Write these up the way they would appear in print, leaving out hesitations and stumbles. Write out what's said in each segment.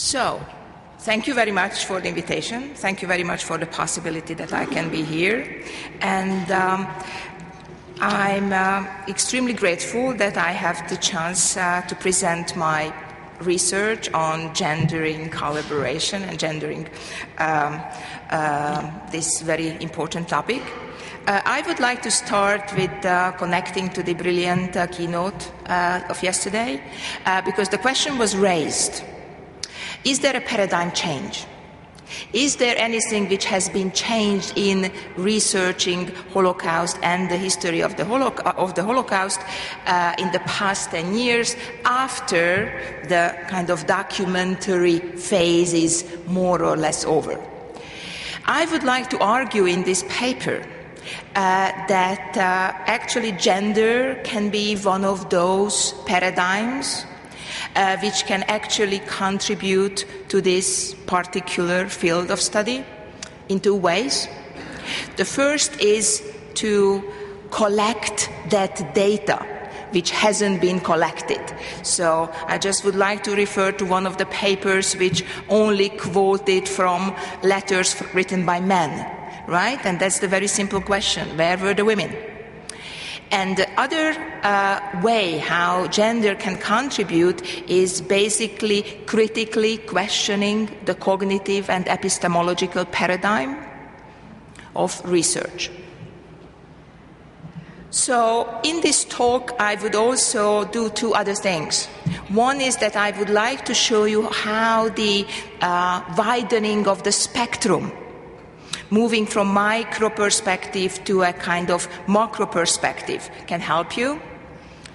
So, thank you very much for the invitation. Thank you very much for the possibility that I can be here. And I'm extremely grateful that I have the chance to present my research on gendering collaboration and gendering this very important topic. I would like to start with connecting to the brilliant keynote of yesterday, because the question was raised. Is there a paradigm change? Is there anything which has been changed in researching Holocaust and the history of the Holocaust in the past 10 years after the kind of documentary phase is more or less over? I would like to argue in this paper that actually gender can be one of those paradigms which can actually contribute to this particular field of study in two ways. The first is to collect that data which hasn't been collected. So I just would like to refer to one of the papers which only quoted from letters written by men, right? And that's the very simple question: where were the women? And the other way how gender can contribute is basically critically questioning the cognitive and epistemological paradigm of research. So in this talk, I would also do two other things. One is that I would like to show you how the widening of the spectrum, moving from micro perspective to a kind of macro perspective, can help you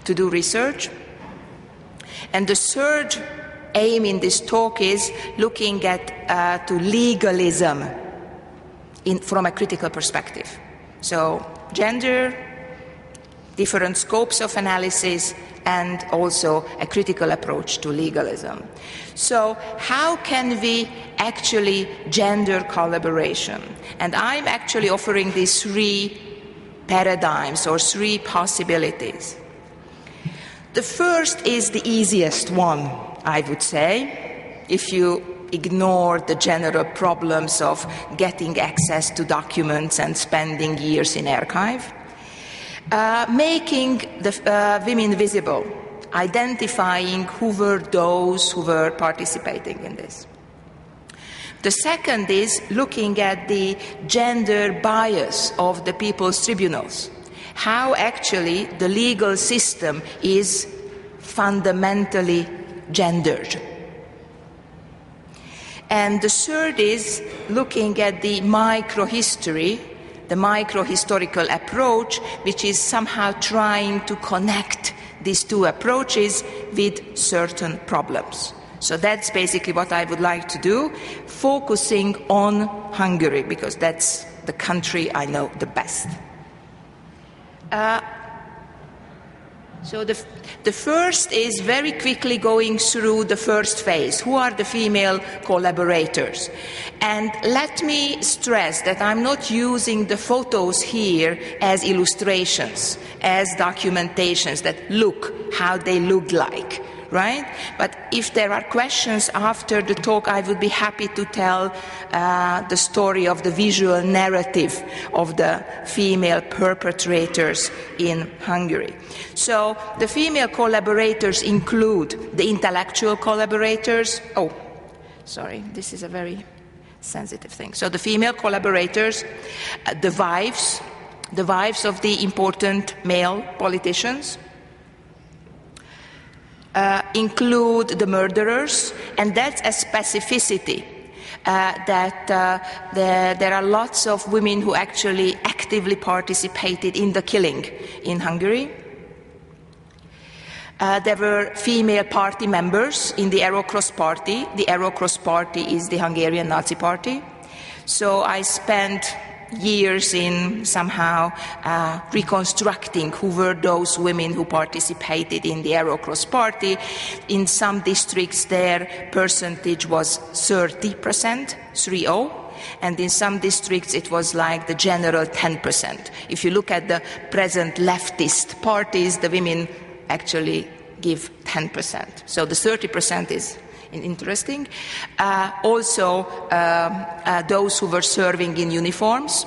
to do research. And the third aim in this talk is looking at to legalism from a critical perspective. So gender, different scopes of analysis, and also a critical approach to legalism. So how can we actually gender collaboration? And I'm actually offering these three paradigms or three possibilities. The first is the easiest one, I would say, if you ignore the general problems of getting access to documents and spending years in archive. Making the women visible, identifying who were those who were participating in this. The second is looking at the gender bias of the people's tribunals, how actually the legal system is fundamentally gendered. And the third is looking at the microhistory, the micro-historical approach, which is somehow trying to connect these two approaches with certain problems. So that's basically what I would like to do, focusing on Hungary, because that's the country I know the best. So the first is very quickly going through the first phase. Who are the female collaborators? And let me stress that I'm not using the photos here as illustrations, as documentations that look how they look like, right? But if there are questions after the talk, I would be happy to tell the story of the visual narrative of the female perpetrators in Hungary. So the female collaborators include the intellectual collaborators. Oh, sorry, this is a very sensitive thing. So the female collaborators, the wives of the important male politicians, include the murderers, and that's a specificity that there are lots of women who actually actively participated in the killing in Hungary. There were female party members in the Aerocross party. The Aerocross party is the Hungarian Nazi party. So I spent years in somehow reconstructing who were those women who participated in the Aerocross party. In some districts their percentage was 30%, 30, and in some districts it was like the general 10%. If you look at the present leftist parties, the women actually give 10%. So the 30% interesting. Also, those who were serving in uniforms,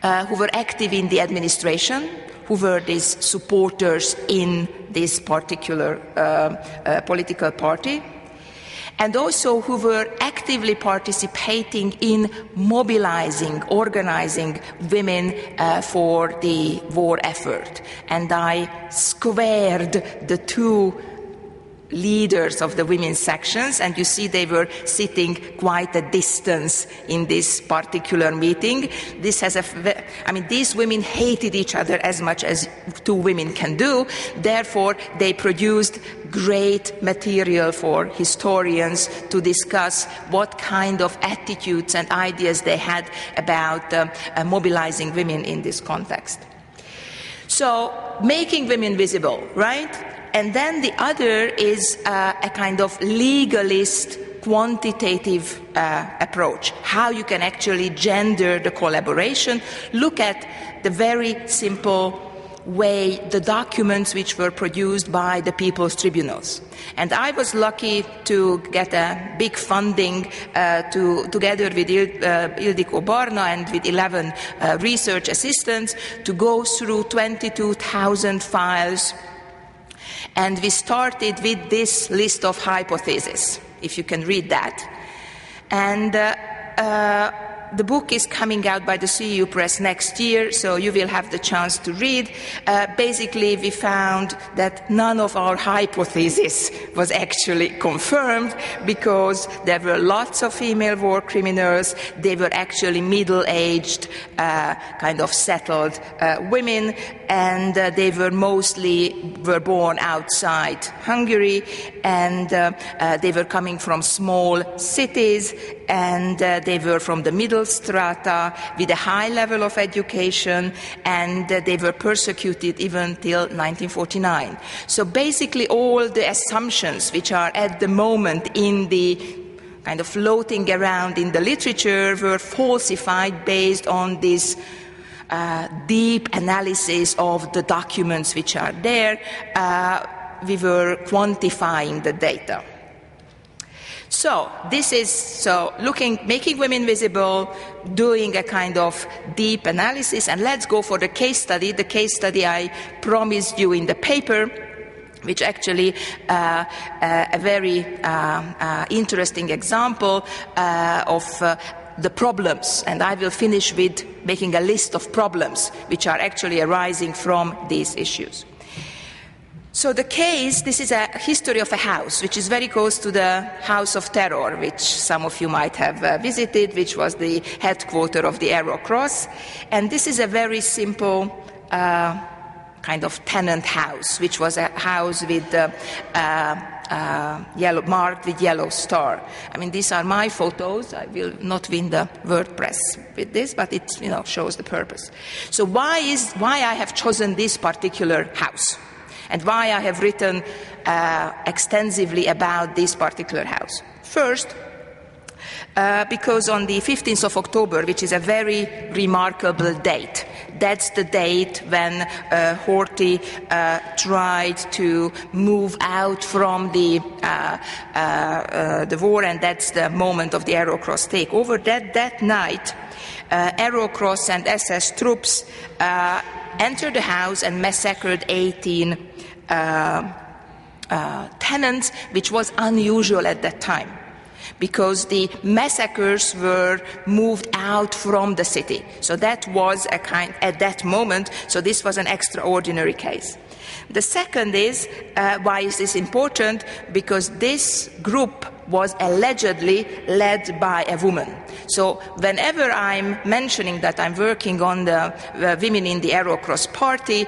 who were active in the administration, who were these supporters in this particular political party, and also who were actively participating in mobilizing, organizing women for the war effort. And I squared the two leaders of the women's sections, and you see they were sitting quite a distance in this particular meeting. This has these women hated each other as much as two women can do. Therefore, they produced great material for historians to discuss what kind of attitudes and ideas they had about mobilizing women in this context. So, making women visible, right? And then the other is a kind of legalist, quantitative approach, how you can actually gender the collaboration. Look at the very simple way the documents which were produced by the People's Tribunals. And I was lucky to get a big funding together with Ildikó Barna and with 11 research assistants to go through 22,000 files. And we started with this list of hypotheses, if you can read that. And the book is coming out by the CEU Press next year, so you will have the chance to read. Basically, we found that none of our hypotheses was actually confirmed because there were lots of female war criminals. They were actually middle-aged, kind of settled women, and they were born outside Hungary, and they were coming from small cities, and they were from the middle strata with a high level of education, and they were persecuted even till 1949. So basically all the assumptions which are at the moment in the kind of floating around in the literature were falsified based on this deep analysis of the documents which are there. We were quantifying the data. So this is making women visible, doing a kind of deep analysis, and let's go for the case study. The case study I promised you in the paper, which actually a very interesting example of the problems, and I will finish with making a list of problems which are actually arising from these issues. So the case, this is a history of a house, which is very close to the House of Terror, which some of you might have visited, which was the headquarters of the Arrow Cross. And this is a very simple kind of tenant house, which was a house with yellow, marked with yellow star. I mean, these are my photos. I will not win the WordPress with this, but it shows the purpose. So why I have chosen this particular house? And why I have written extensively about this particular house. First, because on the 15th of October, which is a very remarkable date, that's the date when Horthy tried to move out from the war, and that's the moment of the Arrow Cross takeover. That night, Arrow Cross and SS troops entered the house and massacred 18 tenants, which was unusual at that time, because the massacres were moved out from the city. So that was at that moment, so this was an extraordinary case. The second is, why is this important? Because this group was allegedly led by a woman. So whenever I'm mentioning that I'm working on the women in the Arrow Cross party,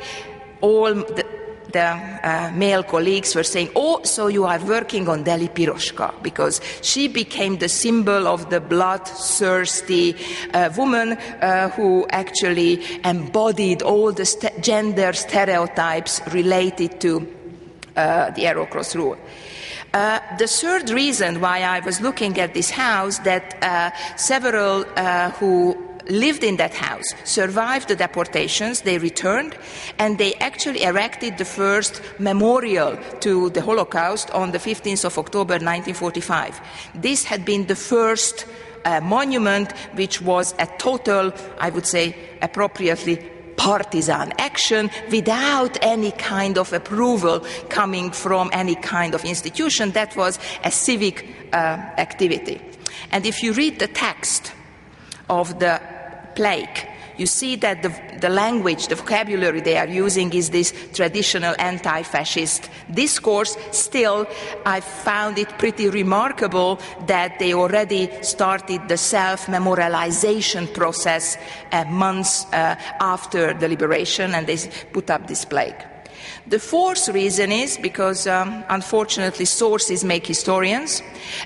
all the male colleagues were saying, oh, so you are working on Deli Piroshka, because she became the symbol of the bloodthirsty woman who actually embodied all the gender stereotypes related to the Arrow Cross rule. The third reason why I was looking at this house, that several who lived in that house, survived the deportations, they returned, and they actually erected the first memorial to the Holocaust on the 15th of October 1945. This had been the first monument which was a total, I would say, appropriately partisan action without any kind of approval coming from any kind of institution. That was a civic activity. And if you read the text of the plaque, you see that the language, the vocabulary they are using is this traditional anti-fascist discourse. Still, I found it pretty remarkable that they already started the self-memorialization process months after the liberation, and they put up this plaque. The fourth reason is because, unfortunately, sources make historians,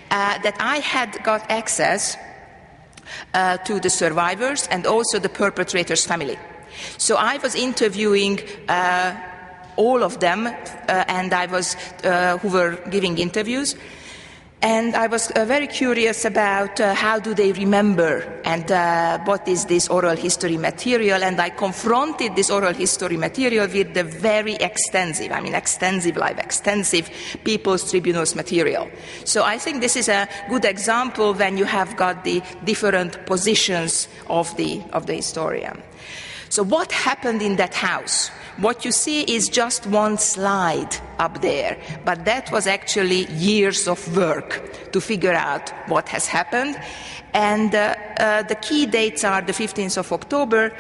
that I had got access to the survivors and also the perpetrators' family. So I was interviewing all of them, and I was who were giving interviews, and I was very curious about how do they remember and what is this oral history material, and I confronted this oral history material with the very extensive People's Tribunal's material. So I think this is a good example when you have got the different positions of the historian. So what happened in that house? What you see is just one slide up there, but that was actually years of work to figure out what has happened. And the key dates are the 15th of October,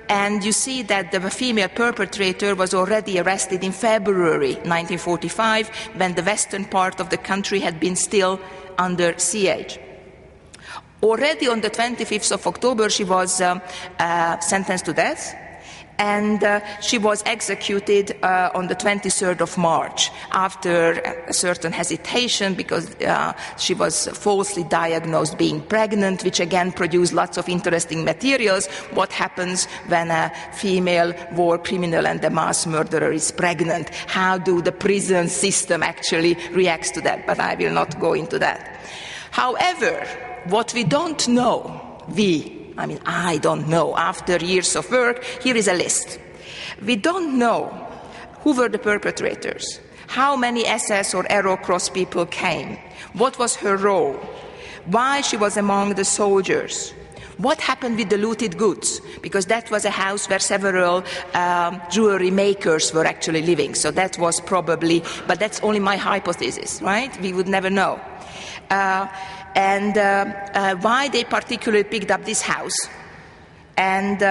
and you see that the female perpetrator was already arrested in February 1945, when the western part of the country had been still under siege. Already on the 25th of October, she was sentenced to death, and she was executed on the 23rd of March after a certain hesitation, because she was falsely diagnosed being pregnant, which again produced lots of interesting materials. What happens when a female war criminal and a mass murderer is pregnant? How do the prison system actually reacts to that? But I will not go into that. However, what we don't know, I don't know, after years of work, here is a list. We don't know who were the perpetrators, how many SS or Aero Cross people came, what was her role, why she was among the soldiers, what happened with the looted goods, because that was a house where several jewelry makers were actually living, so that was probably, but that's only my hypothesis, right? We would never know. And why they particularly picked up this house, and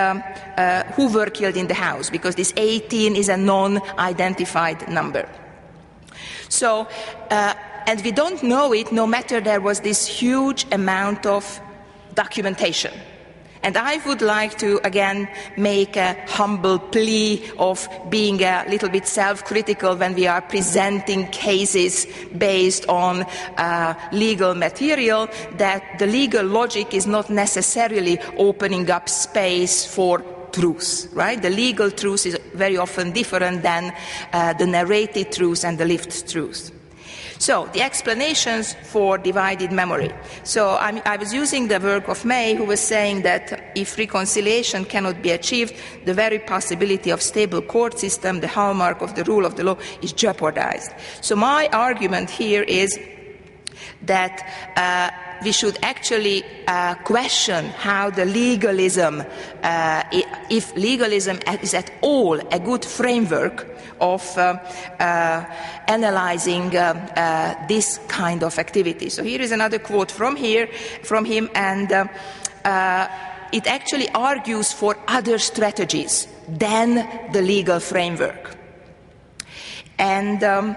who were killed in the house, because this 18 is a non-identified number. So, and we don't know it no matter there was this huge amount of documentation. And I would like to, again, make a humble plea of being a little bit self-critical when we are presenting cases based on legal material, that the legal logic is not necessarily opening up space for truth, right? The legal truth is very often different than the narrated truth and the lived truth. So, the explanations for divided memory. So, I was using the work of May, who was saying that if reconciliation cannot be achieved, the very possibility of stable court system, the hallmark of the rule of the law, is jeopardized. So, my argument here is that we should actually question how the legalism, if legalism is at all a good framework of analyzing this kind of activity. So here is another quote from him, and it actually argues for other strategies than the legal framework. And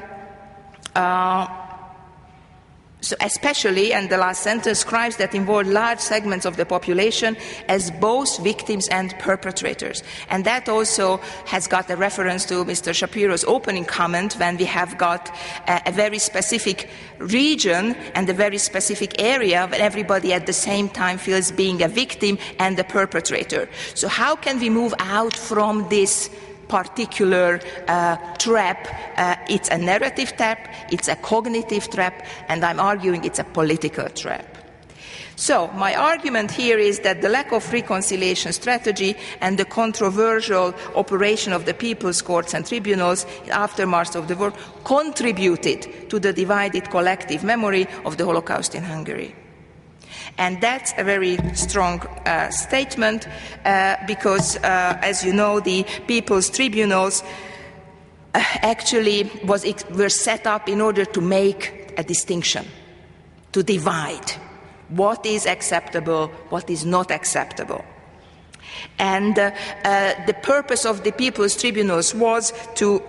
so especially, and the last sentence, crimes that involve large segments of the population as both victims and perpetrators. And that also has got a reference to Mr. Shapiro's opening comment, when we have got a very specific region and a very specific area where everybody at the same time feels being a victim and a perpetrator. So how can we move out from this particular trap? It's a narrative trap, it's a cognitive trap, and I'm arguing it's a political trap. So, my argument here is that the lack of reconciliation strategy and the controversial operation of the people's courts and tribunals aftermath of the war contributed to the divided collective memory of the Holocaust in Hungary. And that's a very strong statement because, as you know, the people's tribunals actually were set up in order to make a distinction, to divide what is acceptable, what is not acceptable. And the purpose of the people's tribunals was to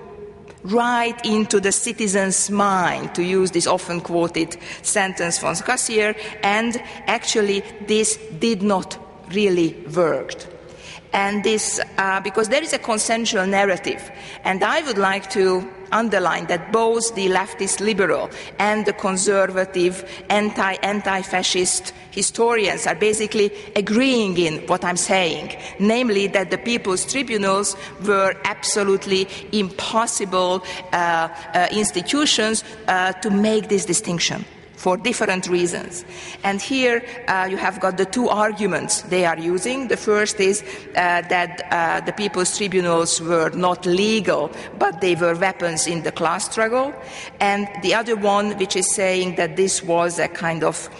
write into the citizen's mind, to use this often quoted sentence from Cassier, and actually this did not really work. And this, because there is a consensual narrative, and I would like to underline that both the leftist liberal and the conservative anti-fascist historians are basically agreeing in what I'm saying, namely that the people's tribunals were absolutely impossible institutions to make this distinction, for different reasons. And here you have got the two arguments they are using. The first is that the people's tribunals were not legal, but they were weapons in the class struggle. And the other one, which is saying that this was a kind of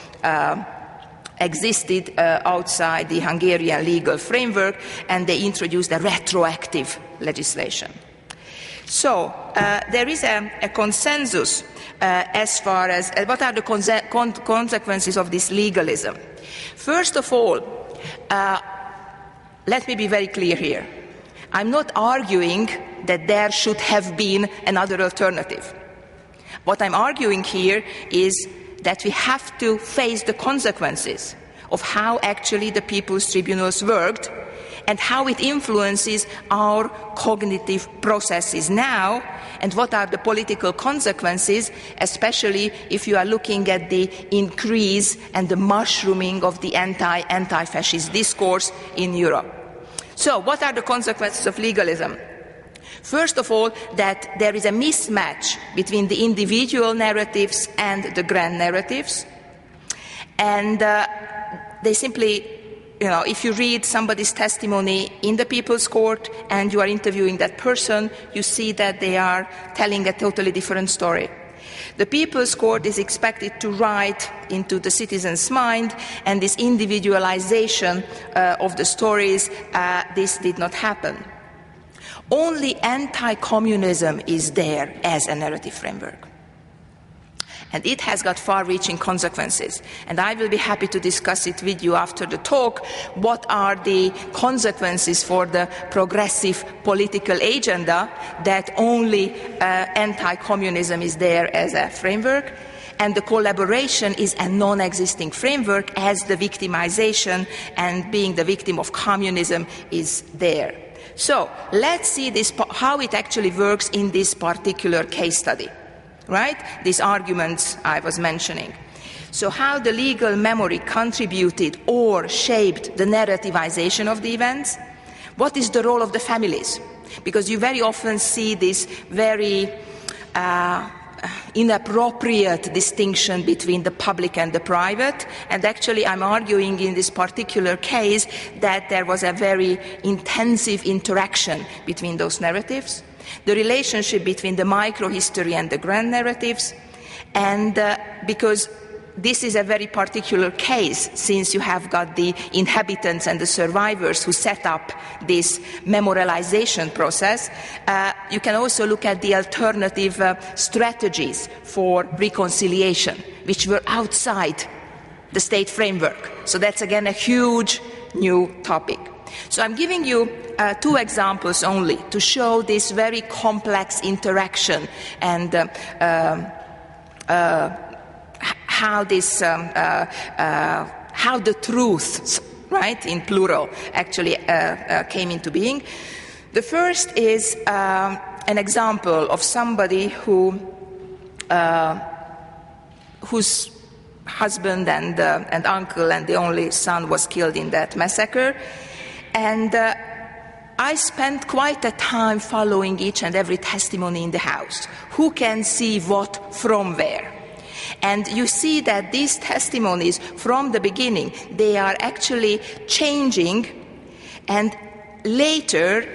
existed outside the Hungarian legal framework, and they introduced a retroactive legislation. So there is a consensus as far as what are the consequences of this legalism. First of all, let me be very clear here. I'm not arguing that there should have been another alternative. What I'm arguing here is that we have to face the consequences of how actually the people's tribunals worked and how it influences our cognitive processes now, and what are the political consequences, especially if you are looking at the increase and the mushrooming of the anti-fascist discourse in Europe. So, what are the consequences of legalism? First of all, that there is a mismatch between the individual narratives and the grand narratives, and they simply, if you read somebody's testimony in the People's Court and you are interviewing that person, you see that they are telling a totally different story. The People's Court is expected to write into the citizen's mind, and this individualization of the stories, this did not happen. Only anti-communism is there as a narrative framework. And it has got far-reaching consequences. And I will be happy to discuss it with you after the talk. What are the consequences for the progressive political agenda that only anti-communism is there as a framework, and the collaboration is a non-existing framework as the victimization and being the victim of communism is there. So let's see this, how it actually works in this particular case study. Right? These arguments I was mentioning. So how the legal memory contributed or shaped the narrativization of the events? What is the role of the families? Because you very often see this very inappropriate distinction between the public and the private, and actually I'm arguing in this particular case that there was a very intensive interaction between those narratives. The relationship between the micro-history and the grand narratives, and because this is a very particular case, since you have got the inhabitants and the survivors who set up this memorialization process, you can also look at the alternative strategies for reconciliation, which were outside the state framework. So that's again a huge new topic. So I'm giving you two examples only to show this very complex interaction and how this, how the truths, right, in plural, actually came into being. The first is an example of somebody whose husband and uncle and the only son was killed in that massacre. And I spent quite a time following each and every testimony in the house. Who can see what from where? And you see that these testimonies from the beginning, they are actually changing, and later,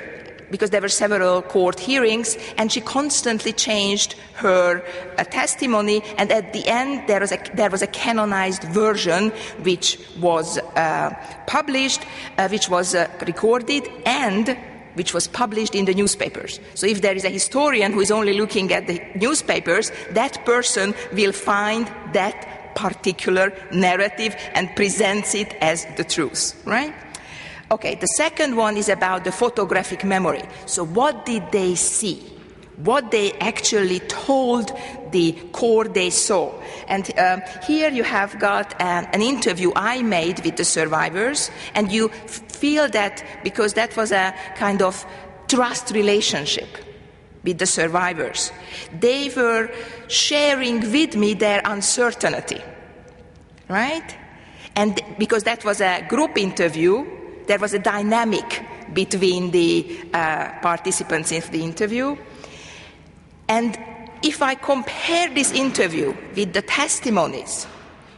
because there were several court hearings, and she constantly changed her testimony, and at the end there was a canonized version which was published, which was recorded, and which was published in the newspapers. So if there is a historian who is only looking at the newspapers, that person will find that particular narrative and presents it as the truth, right? Okay, the second one is about the photographic memory. So what did they see? What they actually told the court they saw. And here you have got an interview I made with the survivors, and you feel that because that was a kind of trust relationship with the survivors. They were sharing with me their uncertainty, right? And because that was a group interview, there was a dynamic between the participants in the interview. And if I compare this interview with the testimonies,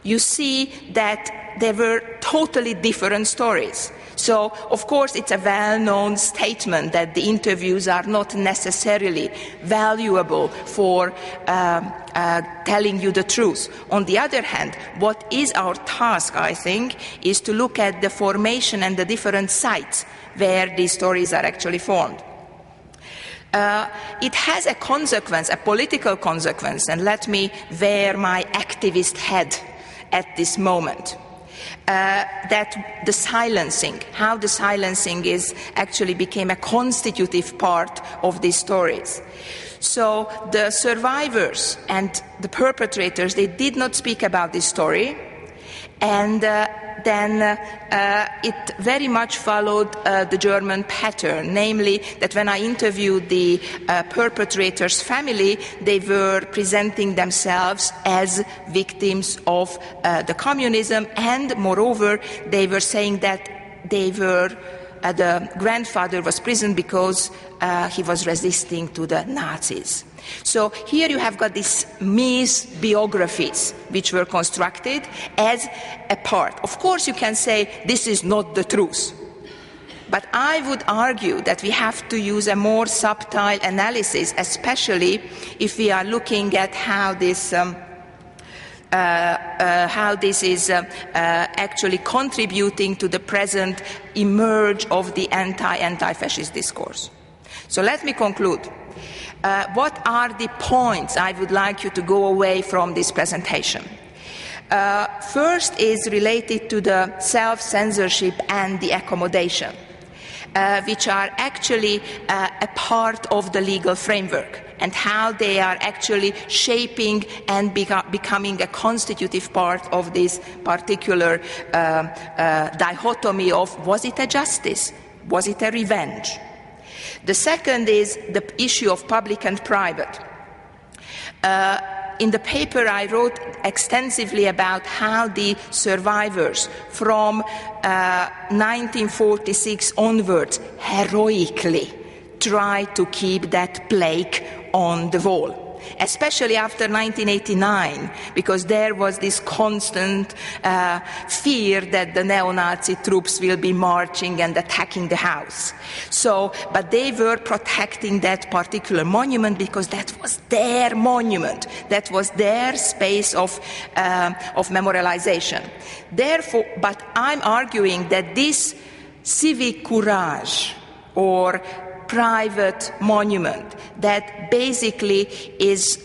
you see that there were totally different stories. So, of course, it's a well-known statement that the interviews are not necessarily valuable for telling you the truth. On the other hand, what is our task, I think, is to look at the formation and the different sites where these stories are actually formed. It has a consequence, a political consequence, and let me wear my activist hat at this moment. That the silencing, how the silencing is actually became a constitutive part of these stories. So the survivors and the perpetrators, they did not speak about this story, and then it very much followed the German pattern, namely that when I interviewed the perpetrator's family, they were presenting themselves as victims of the communism, and moreover, they were saying that they were the grandfather was imprisoned because he was resisting to the Nazis. So here you have got these biographies which were constructed as a part. Of course you can say this is not the truth, but I would argue that we have to use a more subtle analysis, especially if we are looking at how this is actually contributing to the present emerge of the anti-fascist discourse. So let me conclude. What are the points I would like you to go away from this presentation? First is related to the self-censorship and the accommodation, which are actually a part of the legal framework, and how they are actually shaping and becoming a constitutive part of this particular dichotomy of was it a justice, was it a revenge? The second is the issue of public and private. In the paper I wrote extensively about how the survivors from 1946 onwards heroically tried to keep that plaque on the wall, especially after 1989, because there was this constant fear that the neo-Nazi troops will be marching and attacking the house. So, but they were protecting that particular monument because that was their monument, that was their space of memorialization. Therefore, but I'm arguing that this civic courage or private monument that basically is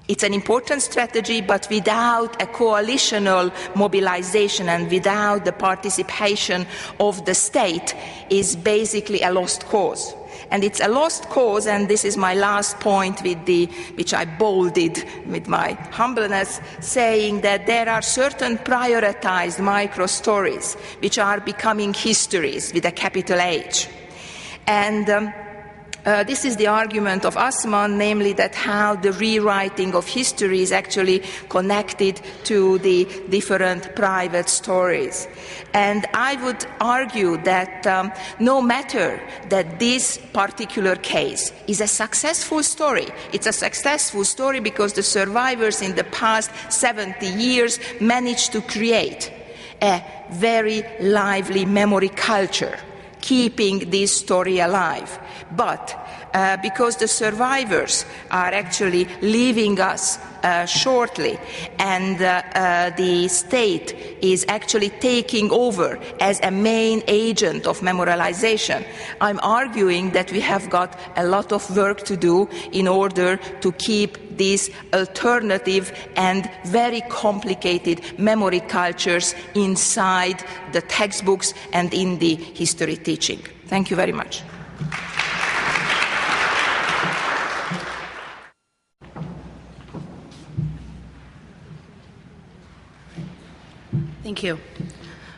it's an important strategy, but without a coalitional mobilization and without the participation of the state is basically a lost cause. And it's a lost cause, and this is my last point which I bolded with my humbleness, saying that there are certain prioritized micro-stories which are becoming histories with a capital H. And This is the argument of Assmann, namely that how the rewriting of history is actually connected to the different private stories. And I would argue that no matter that this particular case is a successful story, it's a successful story because the survivors in the past 70 years managed to create a very lively memory culture, keeping this story alive. But because the survivors are actually leaving us shortly, and the state is actually taking over as a main agent of memorialization, I'm arguing that we have got a lot of work to do in order to keep these alternative and very complicated memory cultures inside the textbooks and in the history teaching. Thank you very much. Thank you.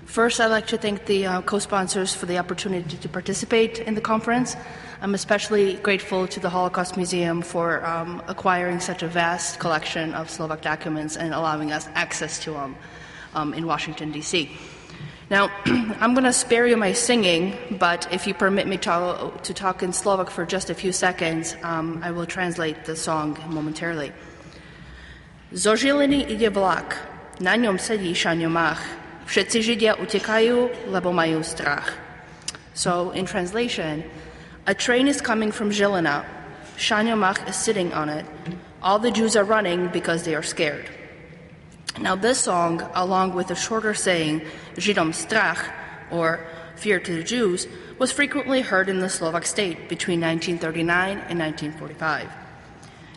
First, I'd like to thank the co-sponsors for the opportunity to participate in the conference. I'm especially grateful to the Holocaust Museum for acquiring such a vast collection of Slovak documents and allowing us access to them in Washington, D.C. Now, I'm going to spare you my singing, but if you permit me to talk in Slovak for just a few seconds, I will translate the song momentarily. Zo Žiliny ide vlak, na ňom sedí Šaňo Mach. Všetci Židia utekajú, lebo majú strach. So, in translation, a train is coming from Žilina. Šaňo Mach is sitting on it. All the Jews are running because they are scared. Now, this song, along with a shorter saying, Židom strach, or fear to the Jews, was frequently heard in the Slovak state between 1939 and 1945.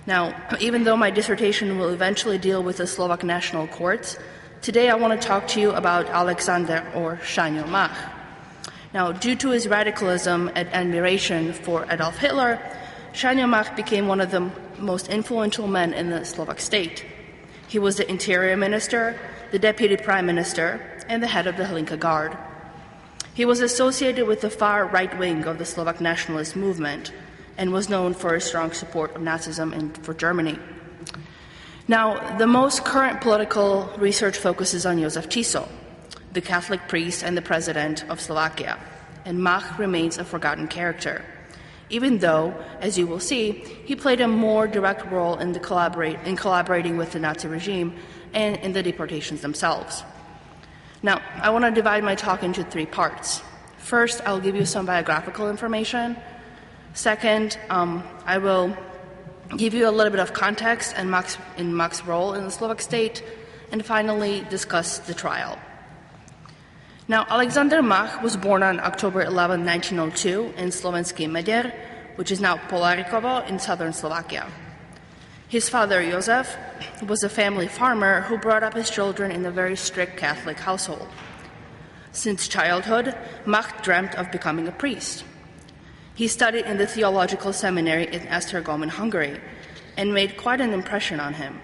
Now, even though my dissertation will eventually deal with the Slovak national courts, today I want to talk to you about Alexander, or Šaňo Mach. Now, due to his radicalism and admiration for Adolf Hitler, Šaňo Mach became one of the most influential men in the Slovak state. He was the interior minister, the deputy prime minister, and the head of the Hlinka Guard. He was associated with the far right wing of the Slovak nationalist movement and was known for his strong support of Nazism and for Germany. Now, the most current political research focuses on Jozef Tiso, the Catholic priest and the president of Slovakia, and Mach remains a forgotten character, even though, as you will see, he played a more direct role in collaborating with the Nazi regime and in the deportations themselves. Now, I want to divide my talk into three parts. First, I'll give you some biographical information. Second, I will give you a little bit of context and Mach's role in the Slovak state, and finally discuss the trial. Now, Alexander Mach was born on October 11, 1902 in Slovenský Medier, which is now Polárikovo in southern Slovakia. His father, Jozef, was a family farmer who brought up his children in a very strict Catholic household. Since childhood, Mach dreamt of becoming a priest. He studied in the theological seminary in Esztergom in Hungary and made quite an impression on him.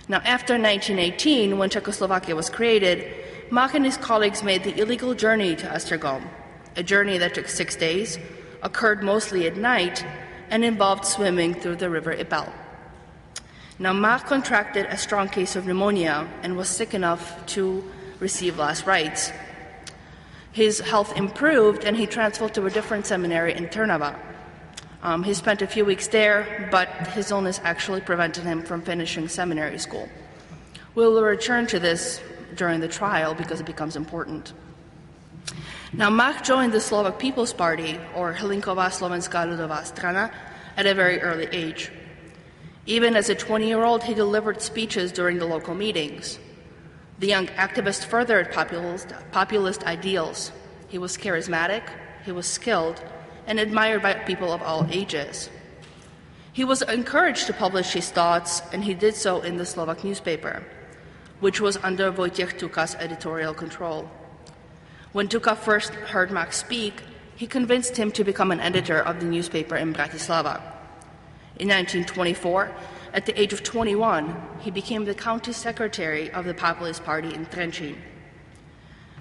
Now, after 1918, when Czechoslovakia was created, Mach and his colleagues made the illegal journey to Esztergom, a journey that took 6 days, occurred mostly at night, and involved swimming through the river Ipel. Now, Mach contracted a strong case of pneumonia and was sick enough to receive last rites. His health improved, and he transferred to a different seminary in Trnava. He spent a few weeks there, but his illness actually prevented him from finishing seminary school. We will return to this during the trial because it becomes important. Now, Mach joined the Slovak People's Party, or Hlinková Slovenská ľudová strana, at a very early age. Even as a 20-year-old, he delivered speeches during the local meetings. The young activist furthered populist ideals. He was charismatic, he was skilled, and admired by people of all ages. He was encouraged to publish his thoughts, and he did so in the Slovak newspaper, which was under Wojciech Tuka's editorial control. When Tuka first heard Mach speak, he convinced him to become an editor of the newspaper in Bratislava. In 1924, at the age of 21, he became the county secretary of the Populist Party in Trenčín.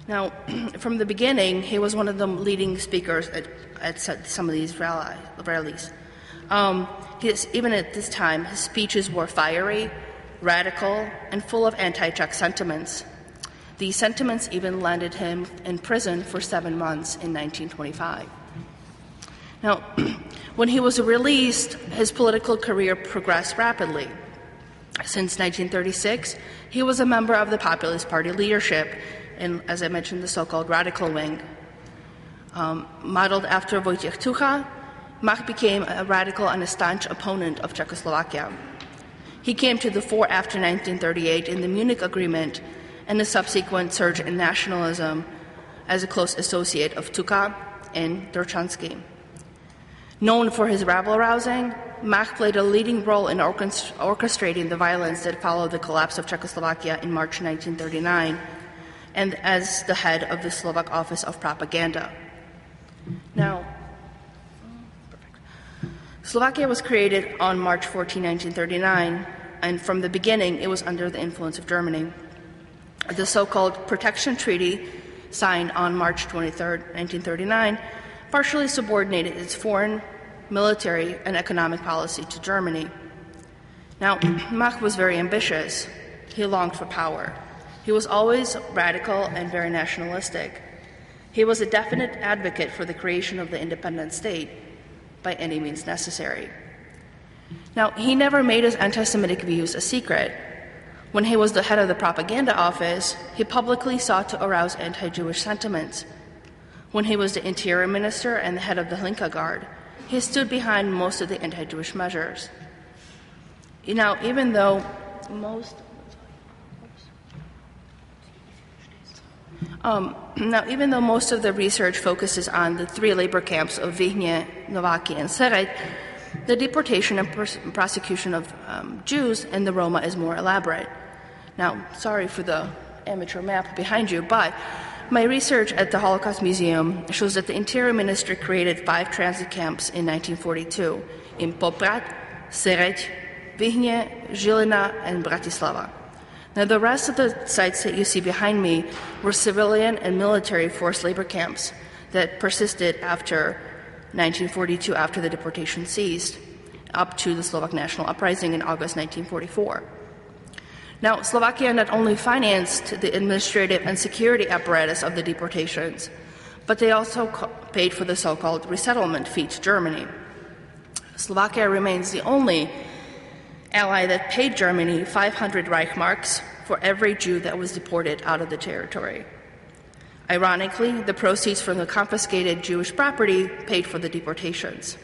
Now, from the beginning, he was one of the leading speakers at some of these rallies. Even at this time, his speeches were fiery, radical, and full of anti-Czech sentiments. These sentiments even landed him in prison for 7 months in 1925. Now, when he was released, his political career progressed rapidly. Since 1936, he was a member of the Populist Party leadership in, as I mentioned, the so-called radical wing. Modeled after Wojciech Tucha, Mach became a radical and a staunch opponent of Czechoslovakia. He came to the fore after 1938 in the Munich Agreement and the subsequent surge in nationalism as a close associate of Tucha and Dorchansky. Known for his rabble-rousing, Mach played a leading role in orchestrating the violence that followed the collapse of Czechoslovakia in March 1939, and as the head of the Slovak Office of Propaganda. Now, Slovakia was created on March 14, 1939, and from the beginning it was under the influence of Germany. The so-called Protection Treaty, signed on March 23, 1939, partially subordinated its foreign, military, and economic policy to Germany. Now, Mach was very ambitious. He longed for power. He was always radical and very nationalistic. He was a definite advocate for the creation of the independent state by any means necessary. Now, he never made his anti-Semitic views a secret. When he was the head of the propaganda office, he publicly sought to arouse anti-Jewish sentiments. When he was the interior minister and the head of the Hlinka Guard, he stood behind most of the anti-Jewish measures. Now, even though most of the research focuses on the 3 labor camps of Vihne, Novaki, and Serec, the deportation and prosecution of Jews in the Roma is more elaborate. Now, sorry for the amateur map behind you, but my research at the Holocaust Museum shows that the Interior Ministry created 5 transit camps in 1942 in Poprad, Serec, Vihne, Žilina, and Bratislava. Now, the rest of the sites that you see behind me were civilian and military forced labor camps that persisted after 1942, after the deportation ceased, up to the Slovak National Uprising in August 1944. Now, Slovakia not only financed the administrative and security apparatus of the deportations, but they also paid for the so-called resettlement fee to Germany. Slovakia remains the only ally that paid Germany 500 Reichmarks for every Jew that was deported out of the territory. Ironically, the proceeds from the confiscated Jewish property paid for the deportations.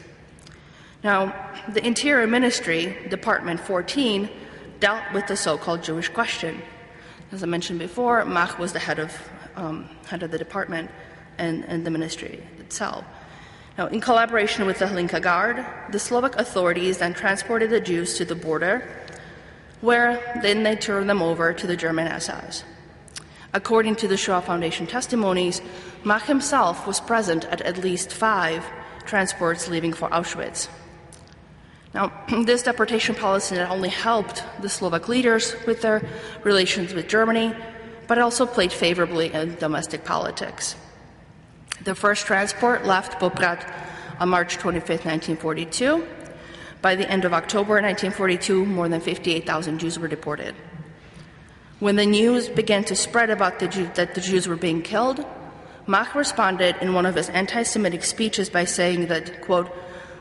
Now, the Interior Ministry, Department 14, dealt with the so-called Jewish question. As I mentioned before, Mach was the head of the department and the ministry itself. Now, in collaboration with the Hlinka Guard, the Slovak authorities then transported the Jews to the border, where then they turned them over to the German SS. According to the Shoah Foundation testimonies, Mach himself was present at least 5 transports leaving for Auschwitz. Now, this deportation policy not only helped the Slovak leaders with their relations with Germany, but also played favorably in domestic politics. The first transport left Poprad on March 25, 1942. By the end of October 1942, more than 58,000 Jews were deported. When the news began to spread about that the Jews were being killed, Mach responded in one of his anti-Semitic speeches by saying that, quote,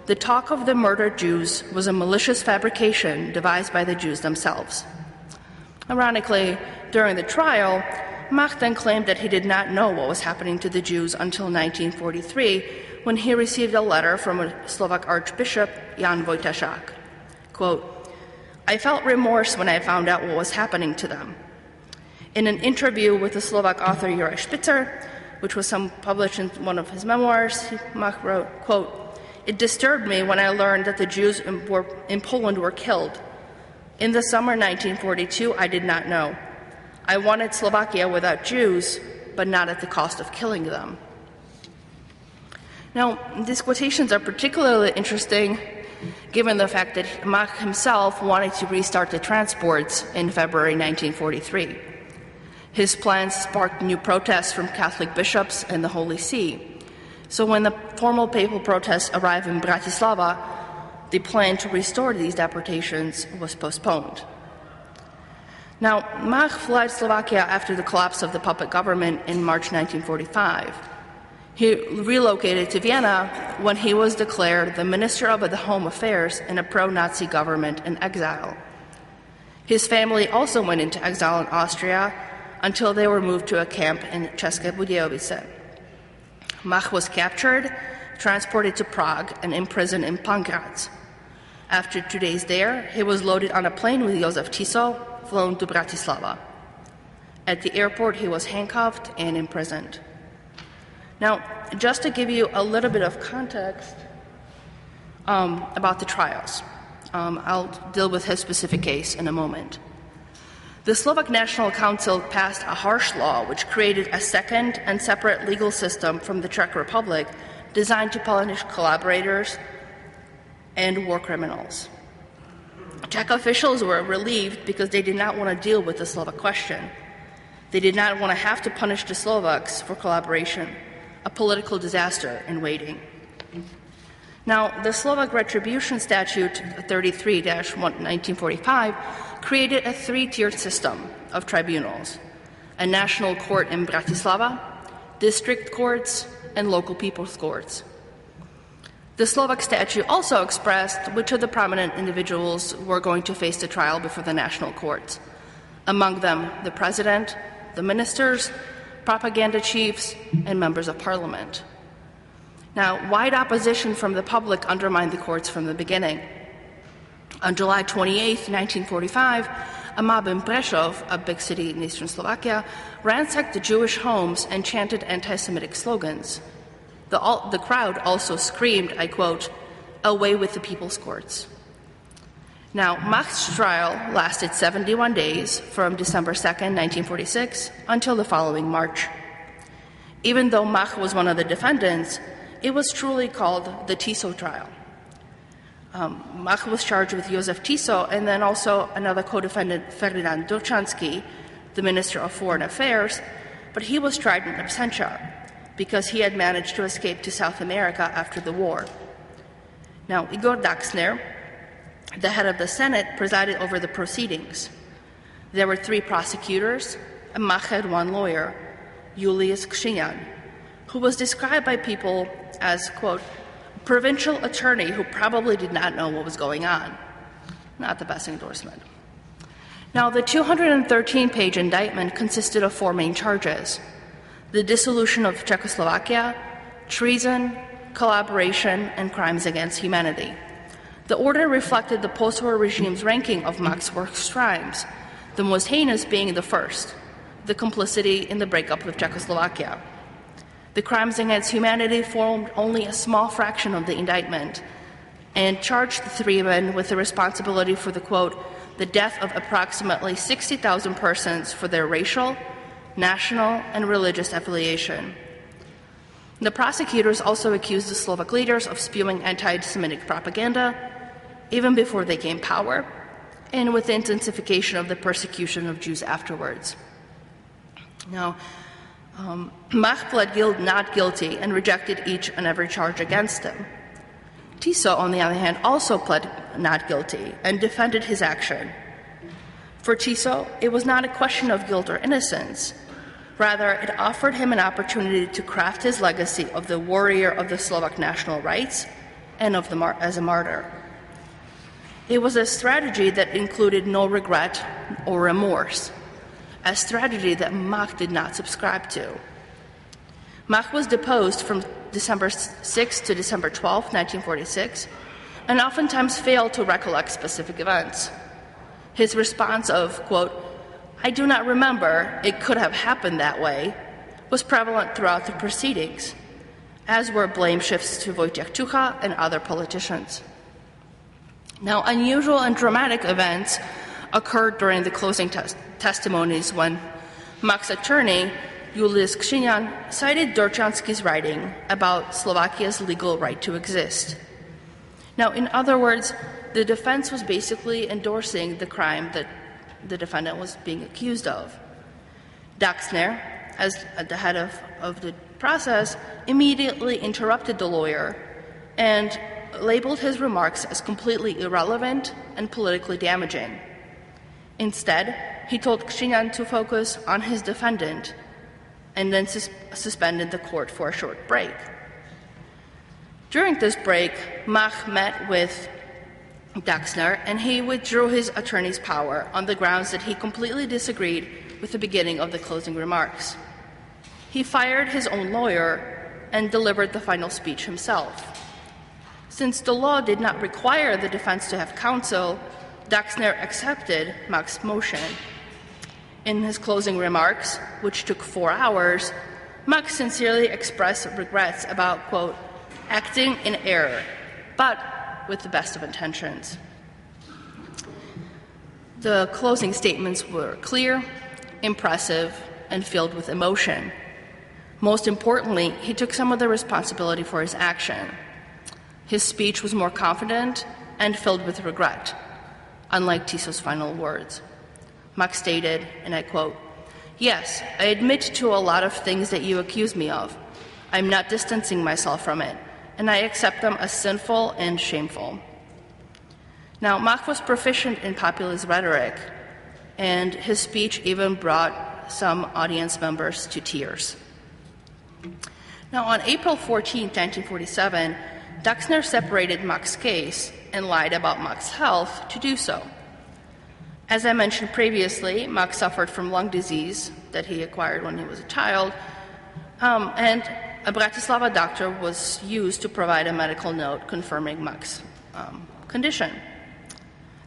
"The talk of the murdered Jews was a malicious fabrication devised by the Jews themselves." Ironically, during the trial, Mach then claimed that he did not know what was happening to the Jews until 1943, when he received a letter from a Slovak Archbishop, Jan Wojtaszak. Quote, "I felt remorse when I found out what was happening to them." In an interview with the Slovak author Juraj Spitzer, which was published in one of his memoirs, Mach wrote, quote, "It disturbed me when I learned that the Jews in Poland were killed. In the summer 1942, I did not know. I wanted Slovakia without Jews, but not at the cost of killing them." Now, these quotations are particularly interesting given the fact that Mach himself wanted to restart the transports in February 1943. His plans sparked new protests from Catholic bishops and the Holy See. So when the formal papal protests arrived in Bratislava, the plan to restore these deportations was postponed. Now, Mach fled Slovakia after the collapse of the puppet government in March 1945. He relocated to Vienna when he was declared the Minister of the Home Affairs in a pro-Nazi government in exile. His family also went into exile in Austria until they were moved to a camp in České Budějovice. Mach was captured, transported to Prague, and imprisoned in Pankráč. After 2 days there, he was loaded on a plane with Josef Tiso, flown to Bratislava. At the airport, he was handcuffed and imprisoned. Now, just to give you a little bit of context about the trials, I'll deal with his specific case in a moment. The Slovak National Council passed a harsh law which created a second and separate legal system from the Czech Republic designed to punish collaborators and war criminals. Czech officials were relieved because they did not want to deal with the Slovak question. They did not want to have to punish the Slovaks for collaboration, a political disaster in waiting. Now, the Slovak Retribution Statute 33-1945 created a three-tiered system of tribunals: a national court in Bratislava, district courts, and local people's courts. The Slovak statute also expressed which of the prominent individuals were going to face the trial before the national courts. Among them, the president, the ministers, propaganda chiefs, and members of parliament. Now, wide opposition from the public undermined the courts from the beginning. On July 28, 1945, a mob in Prešov, a big city in eastern Slovakia, ransacked the Jewish homes and chanted anti-Semitic slogans. The crowd also screamed, I quote, "Away with the people's courts." Now, Mach's trial lasted 71 days, from December 2nd, 1946, until the following March. Even though Mach was one of the defendants, it was truly called the Tiso trial. Mach was charged with Josef Tiso and then also another co-defendant, Ferdinand Dorčanský, the Minister of Foreign Affairs, but he was tried in absentia because he had managed to escape to South America after the war. Now, Igor Daxner, the head of the Senate, presided over the proceedings. There were 3 prosecutors, and Mach had 1 lawyer, Julius Kšinjan, who was described by people as, quote, provincial attorney who probably did not know what was going on. Not the best endorsement. Now, the 213-page indictment consisted of 4 main charges: the dissolution of Czechoslovakia, treason, collaboration, and crimes against humanity. The order reflected the post-war regime's ranking of Mach's worst crimes, the most heinous being the first, the complicity in the breakup of Czechoslovakia. The crimes against humanity formed only a small fraction of the indictment and charged the 3 men with the responsibility for the, quote, the death of approximately 60,000 persons for their racial, national, and religious affiliation. The prosecutors also accused the Slovak leaders of spewing anti-Semitic propaganda even before they gained power, and with the intensification of the persecution of Jews afterwards. Now, Mach pled not guilty and rejected each and every charge against him. Tiso, on the other hand, also pled not guilty and defended his action. For Tiso, it was not a question of guilt or innocence. Rather, it offered him an opportunity to craft his legacy of the warrior of the Slovak national rights and of as a martyr. It was a strategy that included no regret or remorse, a strategy that Mach did not subscribe to. Mach was deposed from December 6 to December 12, 1946, and oftentimes failed to recollect specific events. His response of, quote, "I do not remember, it could have happened that way," was prevalent throughout the proceedings, as were blame shifts to Wojciech Tucha and other politicians. Now, unusual and dramatic events occurred during the closing testimonies when Mach's attorney, Julius Kšinjan, cited Dorčanský's writing about Slovakia's legal right to exist. Now, in other words, the defense was basically endorsing the crime that the defendant was being accused of. Daxner, as at the head of the process, immediately interrupted the lawyer and labeled his remarks as completely irrelevant and politically damaging. Instead, he told Krzynyan to focus on his defendant and then suspended the court for a short break. During this break, Mach met with Daxner and he withdrew his attorney's power on the grounds that he completely disagreed with the beginning of the closing remarks. He fired his own lawyer and delivered the final speech himself. Since the law did not require the defense to have counsel, Daxner accepted Mach's motion. In his closing remarks, which took 4 hours, Mach sincerely expressed regrets about, quote, acting in error, but with the best of intentions. The closing statements were clear, impressive, and filled with emotion. Most importantly, he took some of the responsibility for his action. His speech was more confident and filled with regret, unlike Tiso's final words. Mach stated, and I quote, "Yes, I admit to a lot of things that you accuse me of. I'm not distancing myself from it, and I accept them as sinful and shameful." Now, Mach was proficient in populist rhetoric, and his speech even brought some audience members to tears. Now, on April 14, 1947, Daxner separated Mach's case and lied about Mach's health to do so. As I mentioned previously, Mach suffered from lung disease that he acquired when he was a child, and a Bratislava doctor was used to provide a medical note confirming Mach's condition.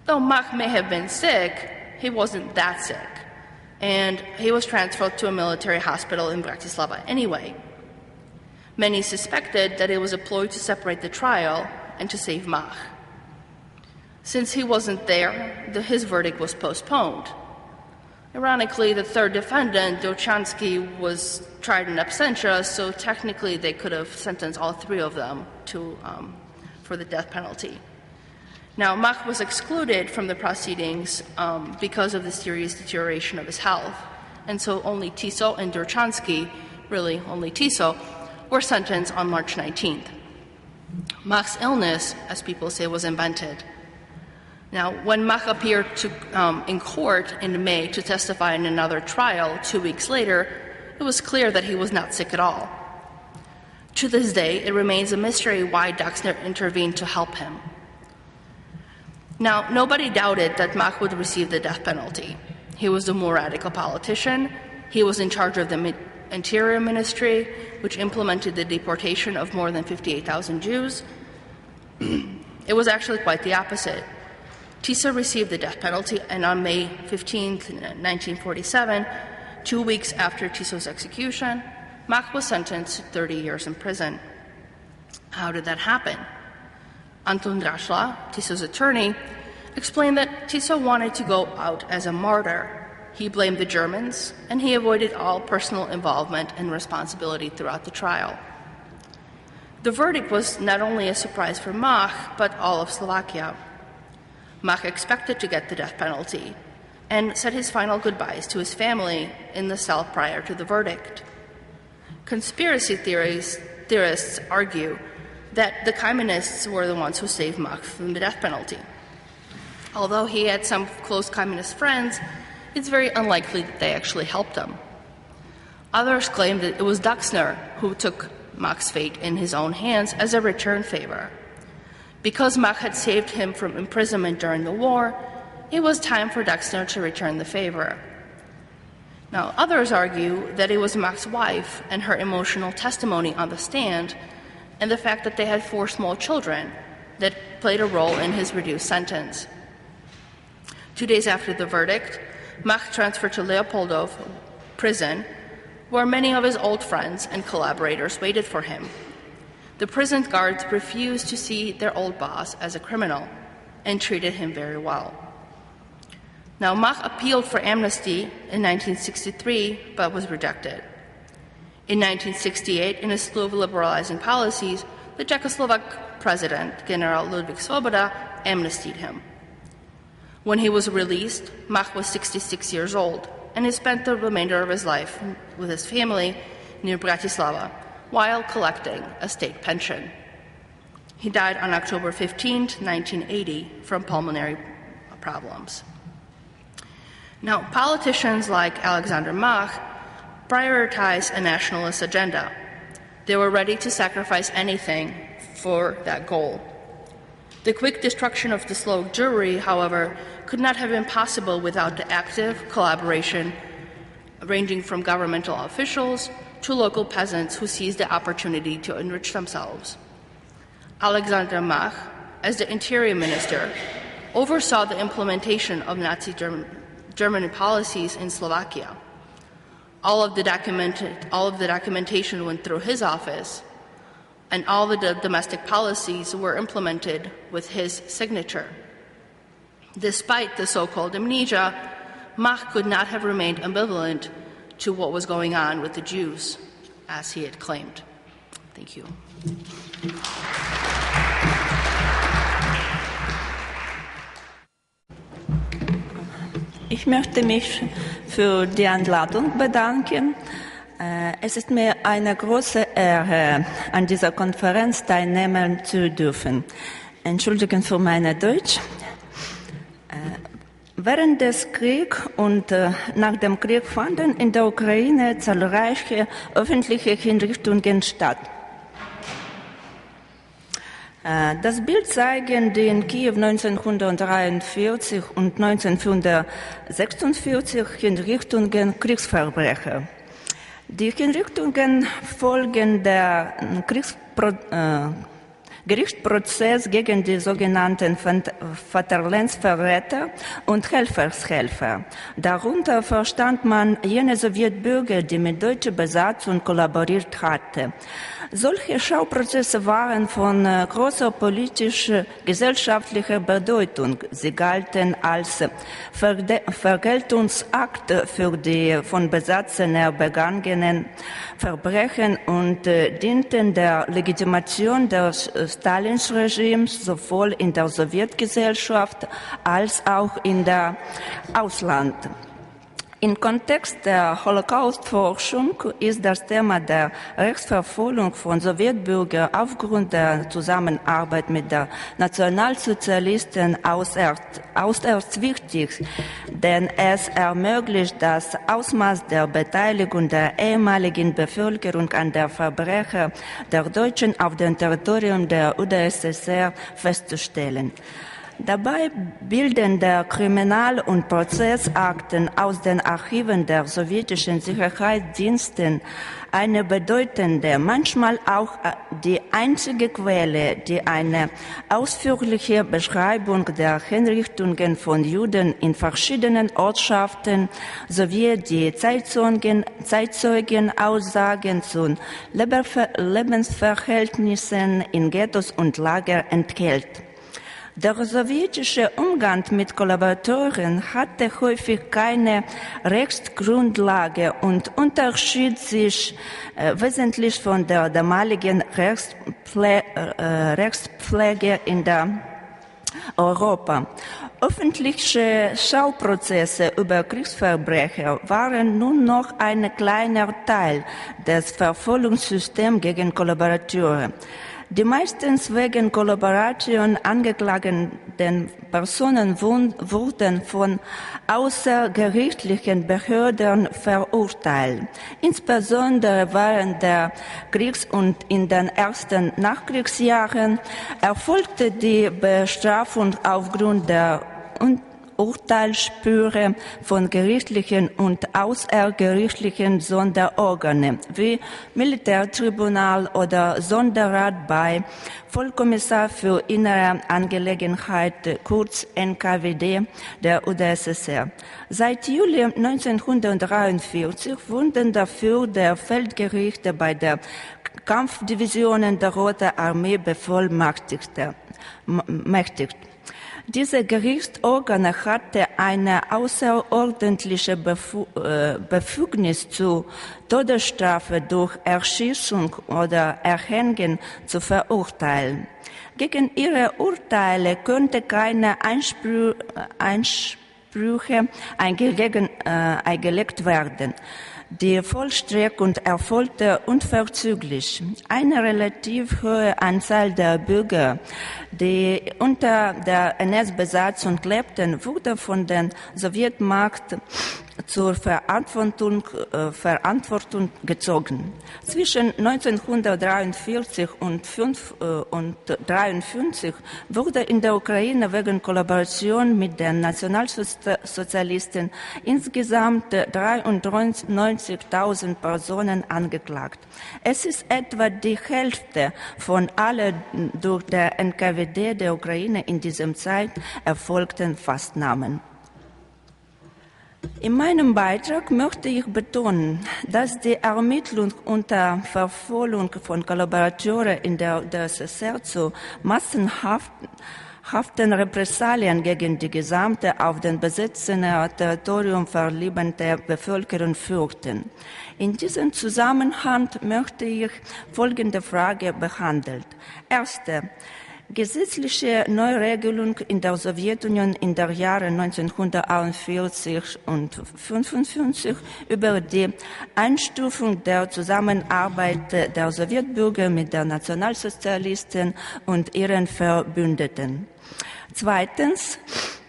Though Mach may have been sick, he wasn't that sick, and he was transferred to a military hospital in Bratislava anyway. Many suspected that it was a ploy to separate the trial and to save Mach. Since he wasn't there, his verdict was postponed. Ironically, the third defendant, Dochansky, was tried in absentia, so technically they could have sentenced all three of them for the death penalty. Now, Mach was excluded from the proceedings because of the serious deterioration of his health, and so only Tiso and Dochansky, really only Tiso, were sentenced on March 19th. Mach's illness, as people say, was invented. Now, when Mach appeared in court in May to testify in another trial 2 weeks later, it was clear that he was not sick at all. To this day, it remains a mystery why Daxner intervened to help him. Now, nobody doubted that Mach would receive the death penalty. He was the more radical politician. He was in charge of the Interior Ministry, which implemented the deportation of more than 58,000 Jews. It was actually quite the opposite. Tiso received the death penalty, and on May 15, 1947, 2 weeks after Tiso's execution, Mach was sentenced to 30 years in prison. How did that happen? Anton Drasla, Tiso's attorney, explained that Tiso wanted to go out as a martyr. He blamed the Germans, and he avoided all personal involvement and responsibility throughout the trial. The verdict was not only a surprise for Mach, but all of Slovakia. Mach expected to get the death penalty and said his final goodbyes to his family in the cell prior to the verdict. Conspiracy theorists argue that the communists were the ones who saved Mach from the death penalty. Although he had some close communist friends, it's very unlikely that they actually helped him. Others claim that it was Daxner who took Mach's fate in his own hands as a return favor. Because Mach had saved him from imprisonment during the war, it was time for Daxner to return the favor. Now, others argue that it was Mach's wife and her emotional testimony on the stand and the fact that they had 4 small children that played a role in his reduced sentence. 2 days after the verdict, Mach transferred to Leopoldov prison, where many of his old friends and collaborators waited for him. The prison guards refused to see their old boss as a criminal and treated him very well. Now, Mach appealed for amnesty in 1963, but was rejected. In 1968, in a slew of liberalizing policies, the Czechoslovak president, General Ludvík Svoboda, amnestied him. When he was released, Mach was 66 years old. and he spent the remainder of his life with his family near Bratislava while collecting a state pension. He died on October 15, 1980, from pulmonary problems. Now, politicians like Alexander Mach prioritized a nationalist agenda. They were ready to sacrifice anything for that goal. The quick destruction of the Slovak Jewry, however, could not have been possible without the active collaboration ranging from governmental officials to local peasants who seized the opportunity to enrich themselves. Alexander Mach, as the interior minister, oversaw the implementation of Nazi German policies in Slovakia. All of the documentation went through his office, and all the domestic policies were implemented with his signature. Despite the so-called amnesia, Mach could not have remained ambivalent to what was going on with the Jews, as he had claimed. Thank you. Ich möchte mich für die Einladung bedanken. Es ist mir eine große Ehre, an dieser Konferenz teilnehmen zu dürfen. Entschuldigen für meine Deutsch. Während des Kriegs und nach dem Krieg fanden in der Ukraine zahlreiche öffentliche Hinrichtungen statt. Das Bild zeigen die in Kiew 1943 und 1946 Hinrichtungen Kriegsverbrecher. Die Hinrichtungen folgen der Gerichtsprozess gegen die sogenannten Vaterlandsverräter und Helfershelfer. Darunter verstand man jene Sowjetbürger, die mit deutscher Besatzung kollaboriert hatten. Solche Schauprozesse waren von großer politischer, gesellschaftlicher Bedeutung. Sie galten als Vergeltungsakt für die von Besatzern begangenen Verbrechen und dienten der Legitimation des Stalins Regimes sowohl in der Sowjetgesellschaft als auch in der Ausland. Im Kontext der Holocaust-Forschung ist das Thema der Rechtsverfolgung von Sowjetbürgern aufgrund der Zusammenarbeit mit den Nationalsozialisten äußerst wichtig, denn es ermöglicht das Ausmaß der Beteiligung der ehemaligen Bevölkerung an der Verbrechen der Deutschen auf dem Territorium der UdSSR festzustellen. Dabei bilden der Kriminal- und Prozessakten aus den Archiven der sowjetischen Sicherheitsdienste eine bedeutende, manchmal auch die einzige Quelle, die eine ausführliche Beschreibung der Hinrichtungen von Juden in verschiedenen Ortschaften sowie die Zeitzeugenaussagen zu Lebensverhältnissen in Ghettos und Lager enthält. Der sowjetische Umgang mit Kollaboratoren hatte häufig keine Rechtsgrundlage und unterschied sich wesentlich von der damaligen Rechtspflege in der Europa. Öffentliche Schauprozesse über Kriegsverbrecher waren nun noch ein kleiner Teil des Verfolgungssystems gegen Kollaborateure. Die meistens wegen Kollaboration angeklagten Personen wurden von außergerichtlichen Behörden verurteilt. Insbesondere während der Kriegs- und in den ersten Nachkriegsjahren erfolgte die Bestrafung aufgrund der Urteilsspuren von gerichtlichen und außergerichtlichen Sonderorganen wie Militärtribunal oder Sonderrat bei Vollkommissar für innere Angelegenheiten, kurz NKWD der UdSSR. Seit Juli 1943 wurden dafür der Feldgerichte bei der Kampfdivisionen der Roten Armee bevollmächtigt. Diese Gerichtsorgane hatte eine außerordentliche Befugnis zur Todesstrafe durch Erschießung oder Erhängen zu verurteilen. Gegen ihre Urteile konnte keine Ansprüche eingelegt werden. Die Vollstreckung erfolgte unverzüglich. Eine relativ hohe Anzahl der Bürger, die unter der NS-Besatzung lebten, wurde von der Sowjetmacht zur Verantwortung gezogen. Zwischen 1943 und 1953 wurde in der Ukraine wegen Kollaboration mit den Nationalsozialisten insgesamt 93.000 Personen angeklagt. Es ist etwa die Hälfte von allen durch der NKWD der Ukraine in dieser Zeit erfolgten Festnahmen. In meinem Beitrag möchte ich betonen, dass die Ermittlung unter Verfolgung von Kollaboratoren in der UdSSR zu massenhaften Repressalien gegen die gesamte auf den besetzten Territorium verbliebene Bevölkerung führten. In diesem Zusammenhang möchte ich folgende Frage behandeln. Erste. Gesetzliche Neuregelung in der Sowjetunion in der Jahre 1941 und 1955 über die Einstufung der Zusammenarbeit der Sowjetbürger mit den Nationalsozialisten und ihren Verbündeten. Zweitens,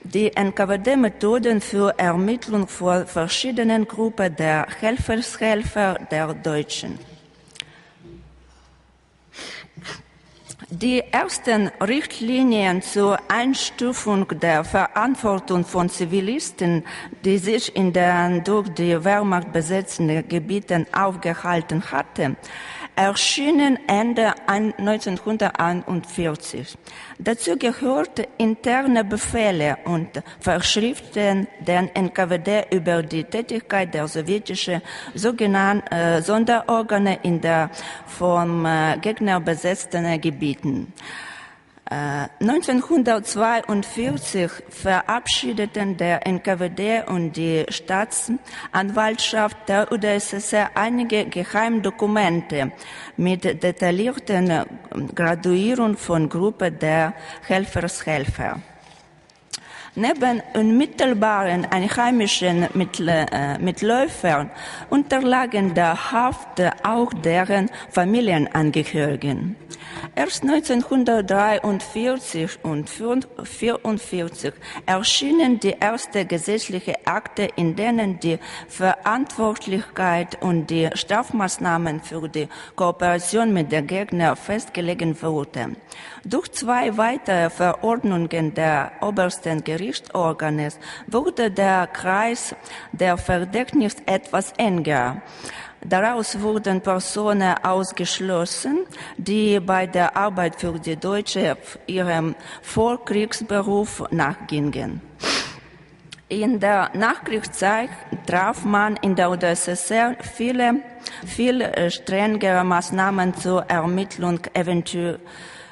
die NKWD-Methoden für Ermittlung von verschiedenen Gruppen der Helfershelfer der Deutschen. Die ersten Richtlinien zur Einstufung der Verantwortung von Zivilisten, die sich in den durch die Wehrmacht besetzten Gebieten aufgehalten hatten, erschienen Ende 1941. Dazu gehörten interne Befehle und Vorschriften der NKWD über die Tätigkeit der sowjetischen sogenannten Sonderorgane in der vom Gegner besetzten Gebieten. 1942 verabschiedeten der NKWD und die Staatsanwaltschaft der UdSSR einige Geheimdokumente mit detaillierten Graduierung von Gruppen der Helfershelfer. Neben unmittelbaren einheimischen Mitläufern unterlagen der Haft auch deren Familienangehörigen. Erst 1943 und 1944 erschienen die ersten gesetzlichen Akte, in denen die Verantwortlichkeit und die Strafmaßnahmen für die Kooperation mit den Gegnern festgelegt wurden. Durch zwei weitere Verordnungen der obersten Gerichtsorgane wurde der Kreis der Verdächtigen etwas enger. Daraus wurden Personen ausgeschlossen, die bei der Arbeit für die Deutschen ihrem Vorkriegsberuf nachgingen. In der Nachkriegszeit traf man in der UdSSR viel strengere Maßnahmen zur Ermittlung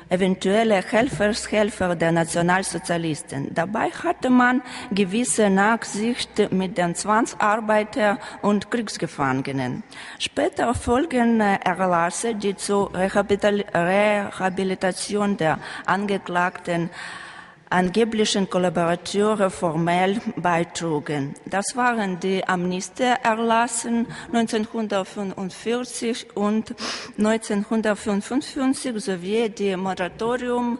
eventuelle Helfer der Nationalsozialisten. Dabei hatte man gewisse Nachsicht mit den Zwangsarbeitern und Kriegsgefangenen. Später folgen Erlasse, die zur Rehabilitation der Angeklagten angeblichen Kollaborateure formell beitrugen. Das waren die Amnistieerlassen 1945 und 1955 sowie die Moratorium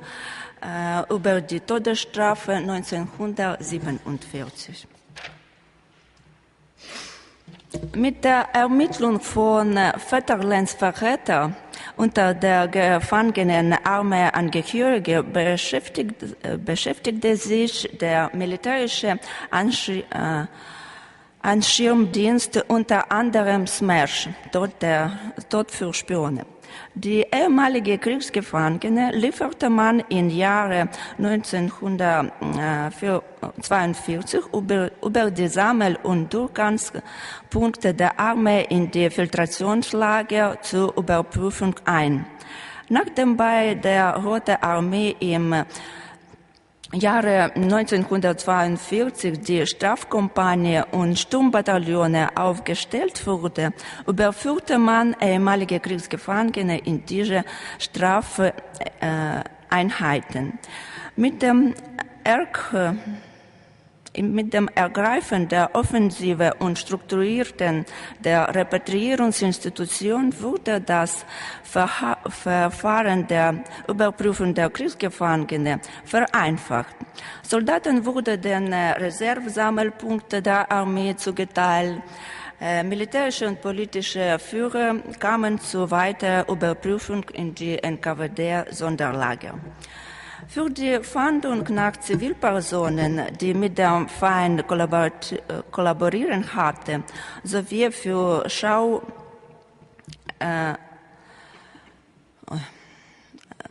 über die Todesstrafe 1947. Mit der Ermittlung von Vaterlandsverrätern unter der gefangenen Armeeangehörige beschäftigte sich der militärische Anschirmdienst unter anderem Smersh, Tod für Spione. Die ehemalige Kriegsgefangene lieferte man im Jahre 1942 über die Sammel- und Durchgangspunkte der Armee in die Filtrationslager zur Überprüfung ein. Nachdem bei der Roten Armee im Jahre 1942 die Strafkompanie und Sturmbataillone aufgestellt wurde, überführte man ehemalige Kriegsgefangene in diese Strafeinheiten. Mit dem Mit dem Ergreifen der Offensive und Strukturierten der Repatriierungsinstitution wurde das Verfahren der Überprüfung der Kriegsgefangenen vereinfacht. Soldaten wurden den Reservesammelpunkten der Armee zugeteilt. Militärische und politische Führer kamen zur weiteren Überprüfung in die NKWD-Sonderlager. Für die Fahndung nach Zivilpersonen, die mit dem Feind kollaborieren hatten, sowie für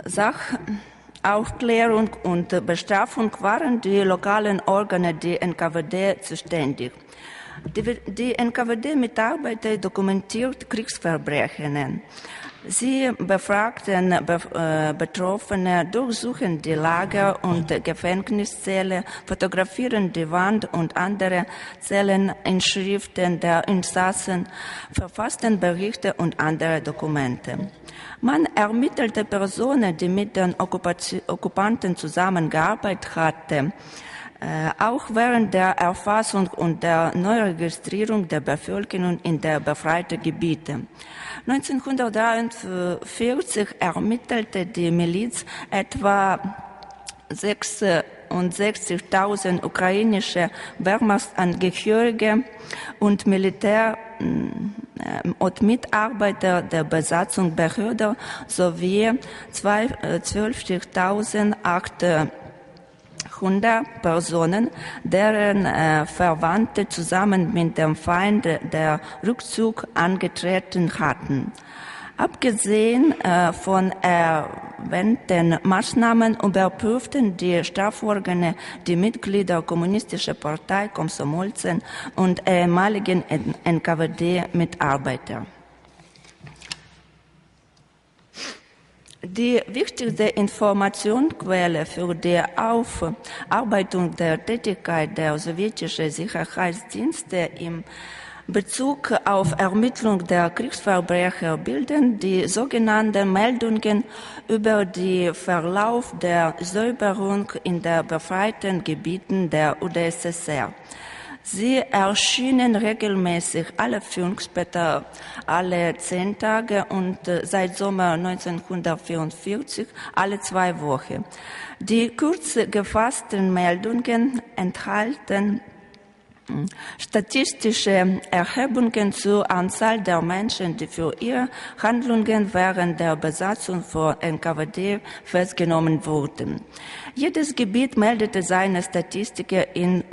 Sachaufklärung und Bestrafung waren die lokalen Organe der NKWD zuständig. Die NKWD-Mitarbeiter dokumentierten Kriegsverbrechen. Sie befragten Betroffene, durchsuchen die Lager und Gefängniszellen, fotografieren die Wand und andere Zelleninschriften der Insassen, verfassten Berichte und andere Dokumente. Man ermittelte Personen, die mit den Okkupanten zusammengearbeitet hatten, auch während der Erfassung und der Neuregistrierung der Bevölkerung in der befreiten Gebiete. 1943 ermittelte die Miliz etwa 66.000 ukrainische Wehrmachtsangehörige und Militär und Mitarbeiter der Besatzungsbehörde sowie 12.800 Personen, deren Verwandte zusammen mit dem Feind der Rückzug angetreten hatten. Abgesehen von erwähnten Maßnahmen überprüften die Straforgane die Mitglieder kommunistischer Partei, Komsomolzen und ehemaligen NKWD-Mitarbeiter. Die wichtigste Informationsquelle für die Aufarbeitung der Tätigkeit der sowjetischen Sicherheitsdienste im Bezug auf Ermittlung der Kriegsverbrecher bilden die sogenannten Meldungen über den Verlauf der Säuberung in den befreiten Gebieten der UdSSR. Sie erschienen regelmäßig alle 5, später alle 10 Tage und seit Sommer 1944 alle 2 Wochen. Die kurz gefassten Meldungen enthalten statistische Erhebungen zur Anzahl der Menschen, die für ihre Handlungen während der Besatzung von NKWD festgenommen wurden. Jedes Gebiet meldete seine Statistiken in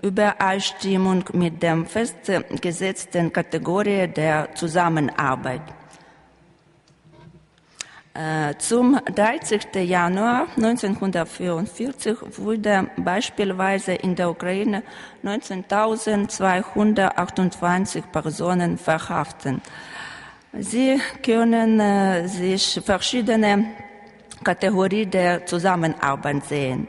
Übereinstimmung mit der festgesetzten Kategorie der Zusammenarbeit. Zum 30. Januar 1944 wurde beispielsweise in der Ukraine 19.228 Personen verhaftet. Sie können sich verschiedene Kategorien der Zusammenarbeit sehen.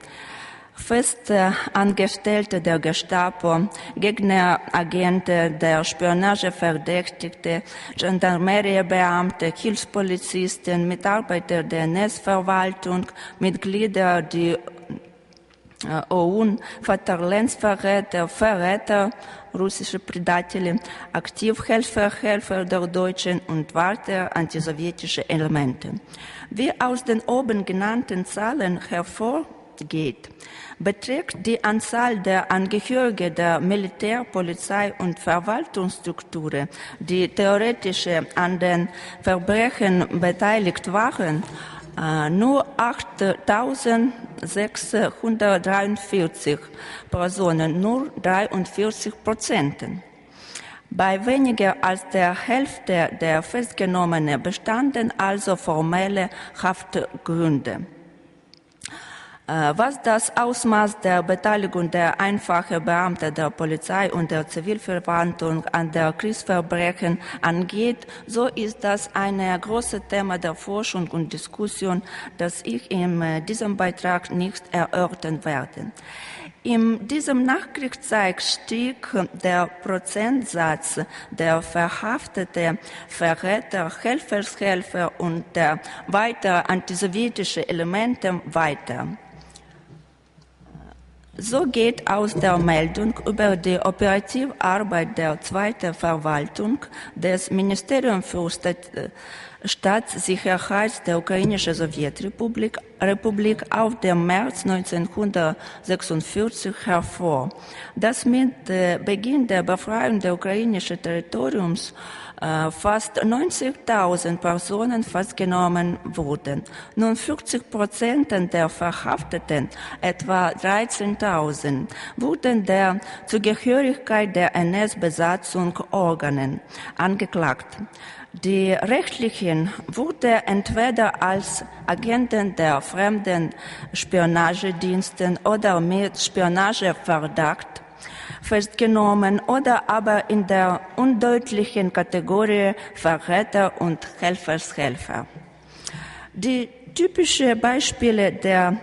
Festangestellte der Gestapo, Gegneragenten der Spionage Verdächtigte, Gendarmeriebeamte, Hilfspolizisten, Mitarbeiter der NS-Verwaltung, Mitglieder der OUN, Vaterlandsverräter, Verräter, russische Предатели, Aktivhelfer, Helfer der Deutschen und weitere antisowjetische Elemente. Wie aus den oben genannten Zahlen hervorgeht, beträgt die Anzahl der Angehörigen der Militär-, Polizei- und Verwaltungsstrukturen, die theoretisch an den Verbrechen beteiligt waren, nur 8.643 Personen, nur 43%. Bei weniger als der Hälfte der Festgenommenen bestanden also formelle Haftgründe. Was das Ausmaß der Beteiligung der einfachen Beamten der Polizei und der Zivilverwaltung an der Kriegsverbrechen angeht, so ist das ein großes Thema der Forschung und Diskussion, das ich in diesem Beitrag nicht erörtern werde. In diesem Nachkriegszeit stieg der Prozentsatz der verhafteten Verräter, Helfershelfer und der weiter antisowjetischen Elemente weiter. So geht aus der Meldung über die operative Arbeit der zweiten Verwaltung des Ministeriums für Staatssicherheit der Ukrainischen Sowjetrepublik auf den März 1946 hervor, dass mit Beginn der Befreiung des ukrainischen Territoriums fast 90.000 Personen festgenommen wurden. Nun 40% der Verhafteten, etwa 13.000, wurden der Zugehörigkeit der NS-Besatzung Organen angeklagt. Die Rechtlichen wurden entweder als Agenten der fremden Spionagediensten oder mit Spionageverdacht festgenommen oder aber in der undeutlichen Kategorie Verräter und Helfershelfer. Die typischen Beispiele der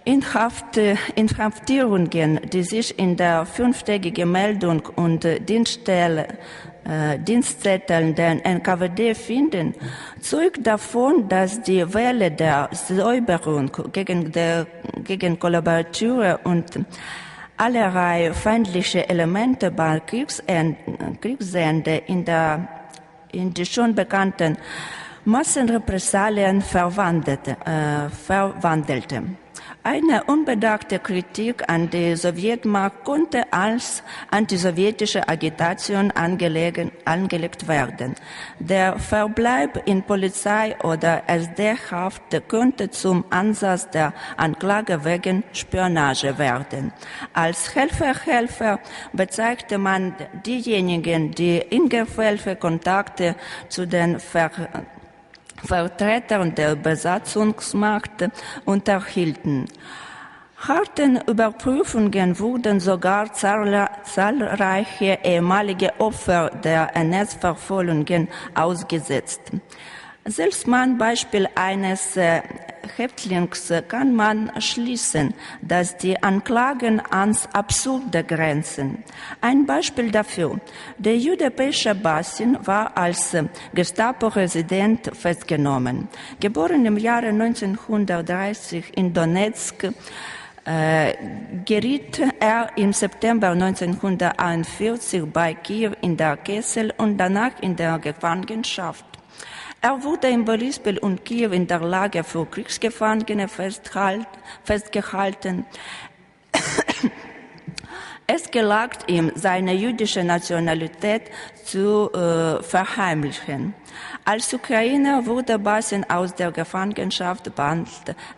Inhaftierungen, die sich in der 5-tägigen Meldung und Dienstzetteln der NKWD finden, zeugt davon, dass die Welle der Säuberung gegen Kollaborateure und allerlei feindliche Elemente bei Kriegsende in die schon bekannten Massenrepressalien verwandelte. Eine unbedachte Kritik an die Sowjetmacht konnte als antisowjetische Agitation angelegt werden. Der Verbleib in Polizei- oder SD-Haft könnte zum Ansatz der Anklage wegen Spionage werden. Als Helfer bezeichnete man diejenigen, die ungefährliche Kontakte zu den Vertretern der Besatzungsmacht unterhielten. Harten Überprüfungen wurden sogar zahlreiche ehemalige Opfer der NS-Verfolgungen ausgesetzt. Selbst am Beispiel eines Häftlings kann man schließen, dass die Anklagen ans Absurde grenzen. Ein Beispiel dafür: Der Jude Pesha Basin war als Gestapo-Resident festgenommen. Geboren im Jahre 1930 in Donetsk, geriet er im September 1941 bei Kiew in der Kessel und danach in der Gefangenschaft. Er wurde in Boryspil und Kiew in der Lager für Kriegsgefangene festgehalten. Es gelang ihm, seine jüdische Nationalität zu verheimlichen. Als Ukrainer wurde Basin aus der Gefangenschaft bald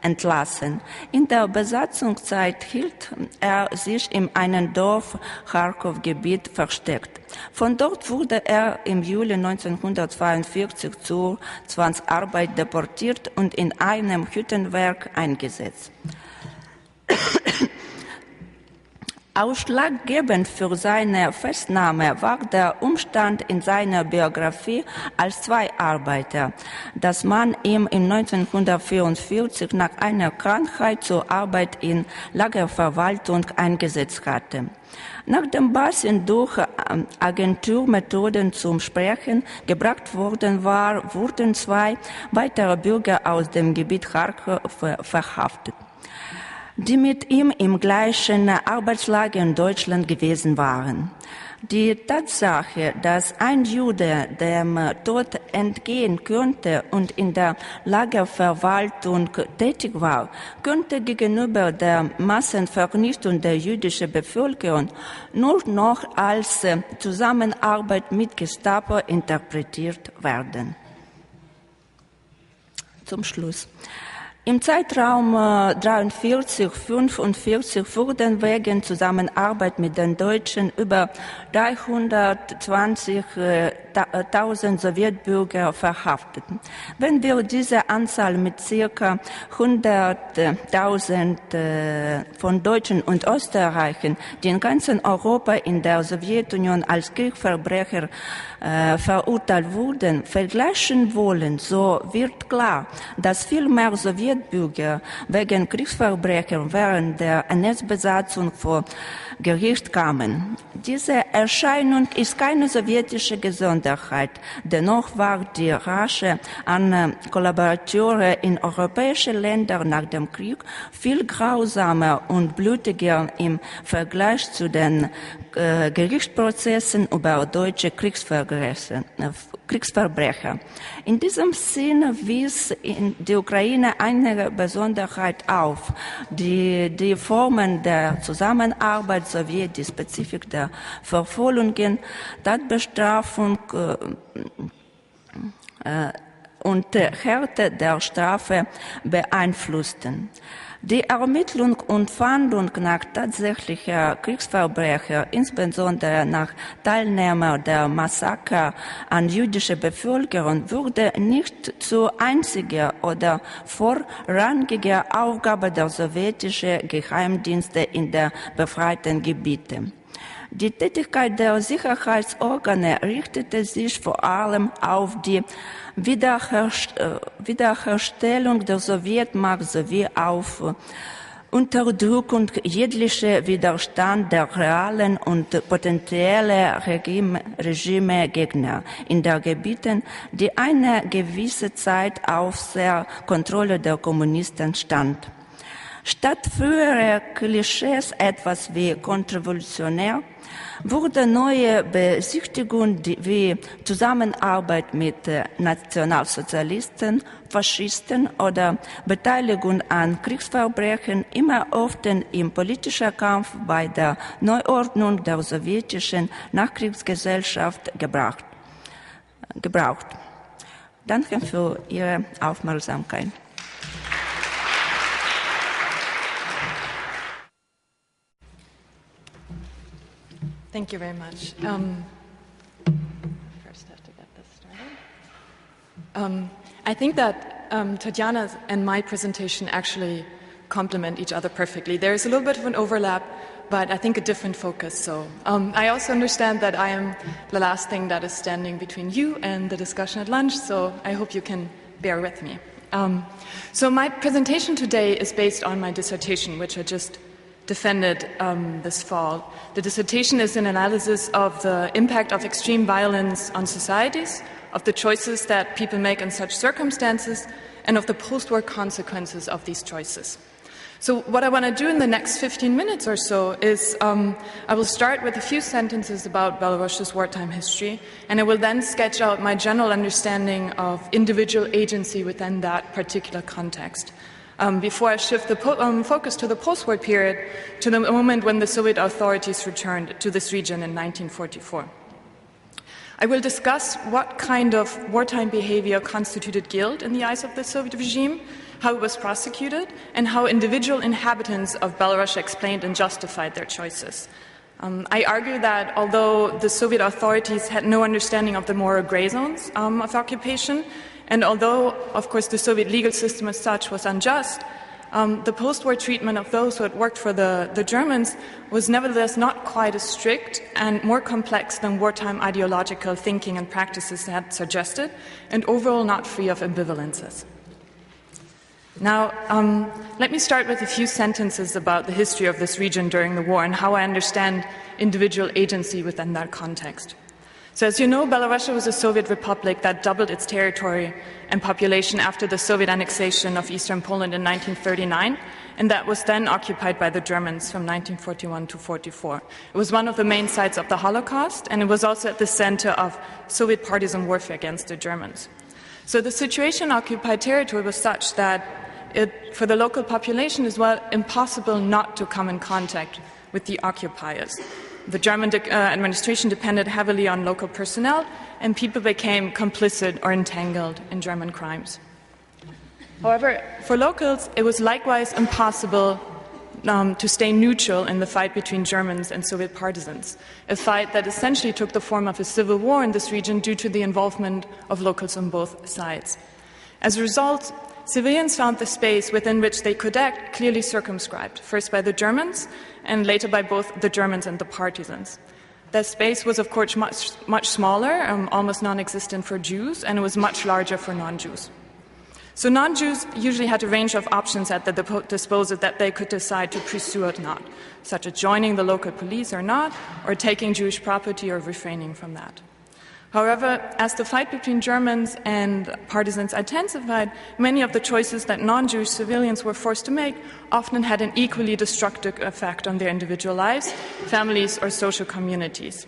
entlassen. In der Besatzungszeit hielt er sich in einem Dorf Charkow-Gebiet versteckt. Von dort wurde er im Juli 1942 zur Zwangsarbeit deportiert und in einem Hüttenwerk eingesetzt. Ausschlaggebend für seine Festnahme war der Umstand in seiner Biografie als Zweiarbeiter, dass man ihm in 1944 nach einer Krankheit zur Arbeit in Lagerverwaltung eingesetzt hatte. Nachdem Basin durch Agenturmethoden zum Sprechen gebracht worden war, wurden 2 weitere Bürger aus dem Gebiet Charkow verhaftet, die mit ihm im gleichen Arbeitslager in Deutschland gewesen waren. Die Tatsache, dass ein Jude dem Tod entgehen könnte und in der Lagerverwaltung tätig war, könnte gegenüber der Massenvernichtung der jüdischen Bevölkerung nur noch als Zusammenarbeit mit Gestapo interpretiert werden. Zum Schluss. Im Zeitraum 1943-1945 wurden wegen Zusammenarbeit mit den Deutschen über 320.000 Sowjetbürger verhaftet. Wenn wir diese Anzahl mit ca. 100.000 von Deutschen und Österreichern, die in ganzem Europa in der Sowjetunion als Kriegsverbrecher verurteilt wurden, vergleichen wollen, so wird klar, dass viel mehr Sowjetbürger wegen Kriegsverbrechen während der NS-Besatzung vor Gericht kamen. Diese Erscheinung ist keine sowjetische Besonderheit. Dennoch war die Rasche an Kollaborateure in europäischen Ländern nach dem Krieg viel grausamer und blutiger im Vergleich zu den Gerichtsprozessen über deutsche Kriegsverbrecher. In diesem Sinne wies die Ukraine eine Besonderheit auf, die Formen der Zusammenarbeit sowie die Spezifik der Verfolgungen, Tatbestrafung und Härte der Strafe beeinflussten. Die Ermittlung und Fahndung nach tatsächlicher Kriegsverbrecher, insbesondere nach Teilnehmern der Massaker an jüdischer Bevölkerung, wurde nicht zur einzigen oder vorrangigen Aufgabe der sowjetischen Geheimdienste in den befreiten Gebieten. Die Tätigkeit der Sicherheitsorgane richtete sich vor allem auf die Wiederherstellung der Sowjetmacht sowie auf Unterdrückung jeglicher Widerstand der realen und potenziellen Regimegegner in den Gebieten, die eine gewisse Zeit auf der Kontrolle der Kommunisten stand. Statt früherer Klischees etwas wie kontrarevolutionär wurde neue Besichtigungen wie Zusammenarbeit mit Nationalsozialisten, Faschisten oder Beteiligung an Kriegsverbrechen immer öfter im politischen Kampf bei der Neuordnung der sowjetischen Nachkriegsgesellschaft gebraucht. Danke für Ihre Aufmerksamkeit. Thank you very much. First have to get this started. I think that Tetiana's and my presentation actually complement each other perfectly. There is a little bit of an overlap, but I think a different focus. So I also understand that I am the last thing that is standing between you and the discussion at lunch, so I hope you can bear with me. So my presentation today is based on my dissertation, which I just defended this fall. The dissertation is an analysis of the impact of extreme violence on societies, of the choices that people make in such circumstances, and of the post-war consequences of these choices. So what I want to do in the next 15 minutes or so is I will start with a few sentences about Belarusia's wartime history, and I will then sketch out my general understanding of individual agency within that particular context. Before I shift the focus to the post-war period, to the moment when the Soviet authorities returned to this region in 1944. I will discuss what kind of wartime behavior constituted guilt in the eyes of the Soviet regime, how it was prosecuted, and how individual inhabitants of Belarus explained and justified their choices. I argue that although the Soviet authorities had no understanding of the moral gray zones of occupation, and although, of course, the Soviet legal system as such was unjust, the post-war treatment of those who had worked for the Germans was nevertheless not quite as strict and more complex than wartime ideological thinking and practices had suggested, and overall not free of ambivalences. Now, let me start with a few sentences about the history of this region during the war and how I understand individual agency within that context. So as you know, Belorussia was a Soviet republic that doubled its territory and population after the Soviet annexation of eastern Poland in 1939, and that was then occupied by the Germans from 1941 to 1944. It was one of the main sites of the Holocaust, and it was also at the center of Soviet partisan warfare against the Germans. So the situation in occupied territory was such that for the local population as well, impossible not to come in contact with the occupiers. The German administration depended heavily on local personnel, and people became complicit or entangled in German crimes. However, for locals, it was likewise impossible to stay neutral in the fight between Germans and Soviet partisans, a fight that essentially took the form of a civil war in this region due to the involvement of locals on both sides. As a result, civilians found the space within which they could act clearly circumscribed, first by the Germans and later by both the Germans and the partisans. That space was, of course, much smaller, almost non-existent for Jews, and it was much larger for non-Jews. So non-Jews usually had a range of options at their disposal that they could decide to pursue or not, such as joining the local police or not, or taking Jewish property or refraining from that. However, as the fight between Germans and partisans intensified, many of the choices that non-Jewish civilians were forced to make often had an equally destructive effect on their individual lives, families, or social communities.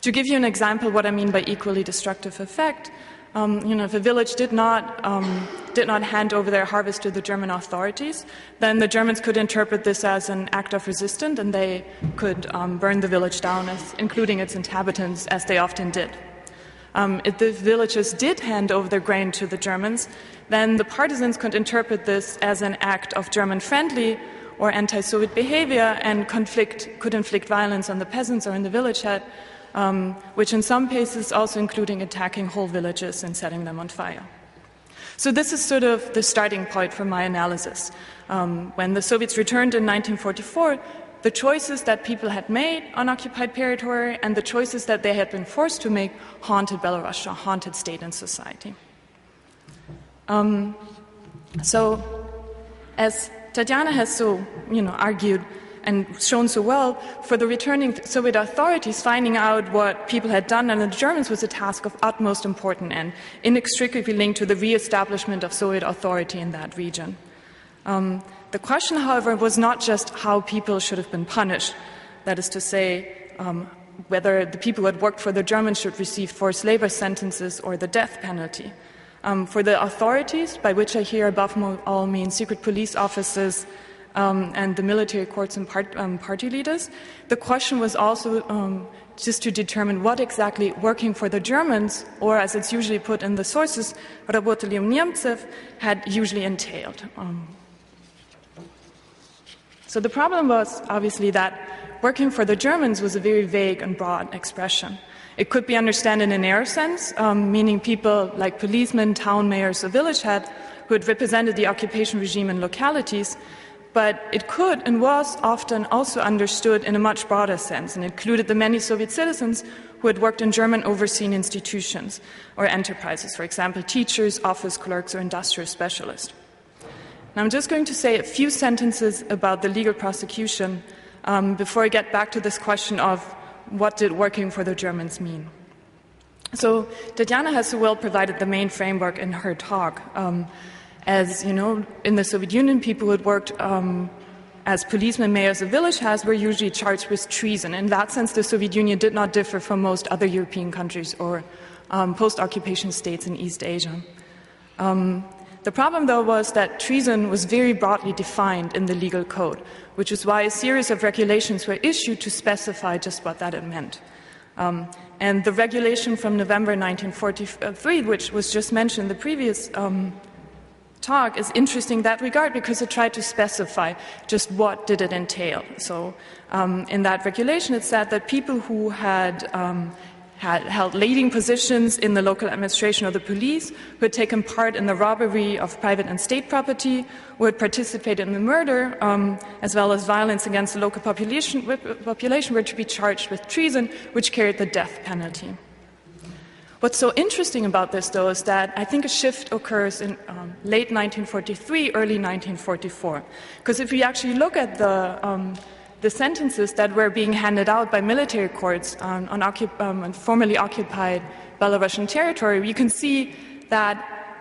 To give you an example what I mean by equally destructive effect, if a village did not hand over their harvest to the German authorities, then the Germans could interpret this as an act of resistance, and they could burn the village down, including its inhabitants, as they often did. If the villagers did hand over their grain to the Germans, then the partisans could interpret this as an act of German-friendly or anti-Soviet behavior and could inflict violence on the peasants or in the village head, which in some cases also including attacking whole villages and setting them on fire. So this is sort of the starting point for my analysis. When the Soviets returned in 1944, the choices that people had made on occupied territory and the choices that they had been forced to make haunted Belorussia, haunted state and society. So, as Tetiana has argued and shown so well, for the returning Soviet authorities, finding out what people had done under the Germans was a task of utmost importance and inextricably linked to the re-establishment of Soviet authority in that region. The question, however, was not just how people should have been punished, that is to say, whether the people who had worked for the Germans should receive forced labor sentences or the death penalty. For the authorities, by which I here above all mean secret police officers and the military courts and party leaders, the question was also just to determine what exactly working for the Germans, or as it's usually put in the sources, работали у немцев, had usually entailed. So the problem was obviously that working for the Germans was a very vague and broad expression. It could be understood in a narrow sense, meaning people like policemen, town mayors, or village head who had represented the occupation regime in localities, but it could and was often also understood in a much broader sense and included the many Soviet citizens who had worked in German overseen institutions or enterprises, for example, teachers, office clerks, or industrial specialists. Now, I'm just going to say a few sentences about the legal prosecution before I get back to this question of what did working for the Germans mean. So Tetiana has so well provided the main framework in her talk. As you know, in the Soviet Union, people who had worked as policemen, mayors, or village heads were usually charged with treason. In that sense, the Soviet Union did not differ from most other European countries or post-occupation states in East Asia. The problem, though, was that treason was very broadly defined in the legal code, which is why a series of regulations were issued to specify just what that meant. And the regulation from November 1943, which was just mentioned in the previous talk, is interesting in that regard because it tried to specify just what did it entail. So in that regulation, it said that people who had held leading positions in the local administration or the police, who had taken part in the robbery of private and state property, who had participated in the murder, as well as violence against the local population were to be charged with treason, which carried the death penalty. What's so interesting about this, though, is that I think a shift occurs in late 1943, early 1944. Because if we actually look at the sentences that were being handed out by military courts on formerly occupied Belarusian territory, you can see that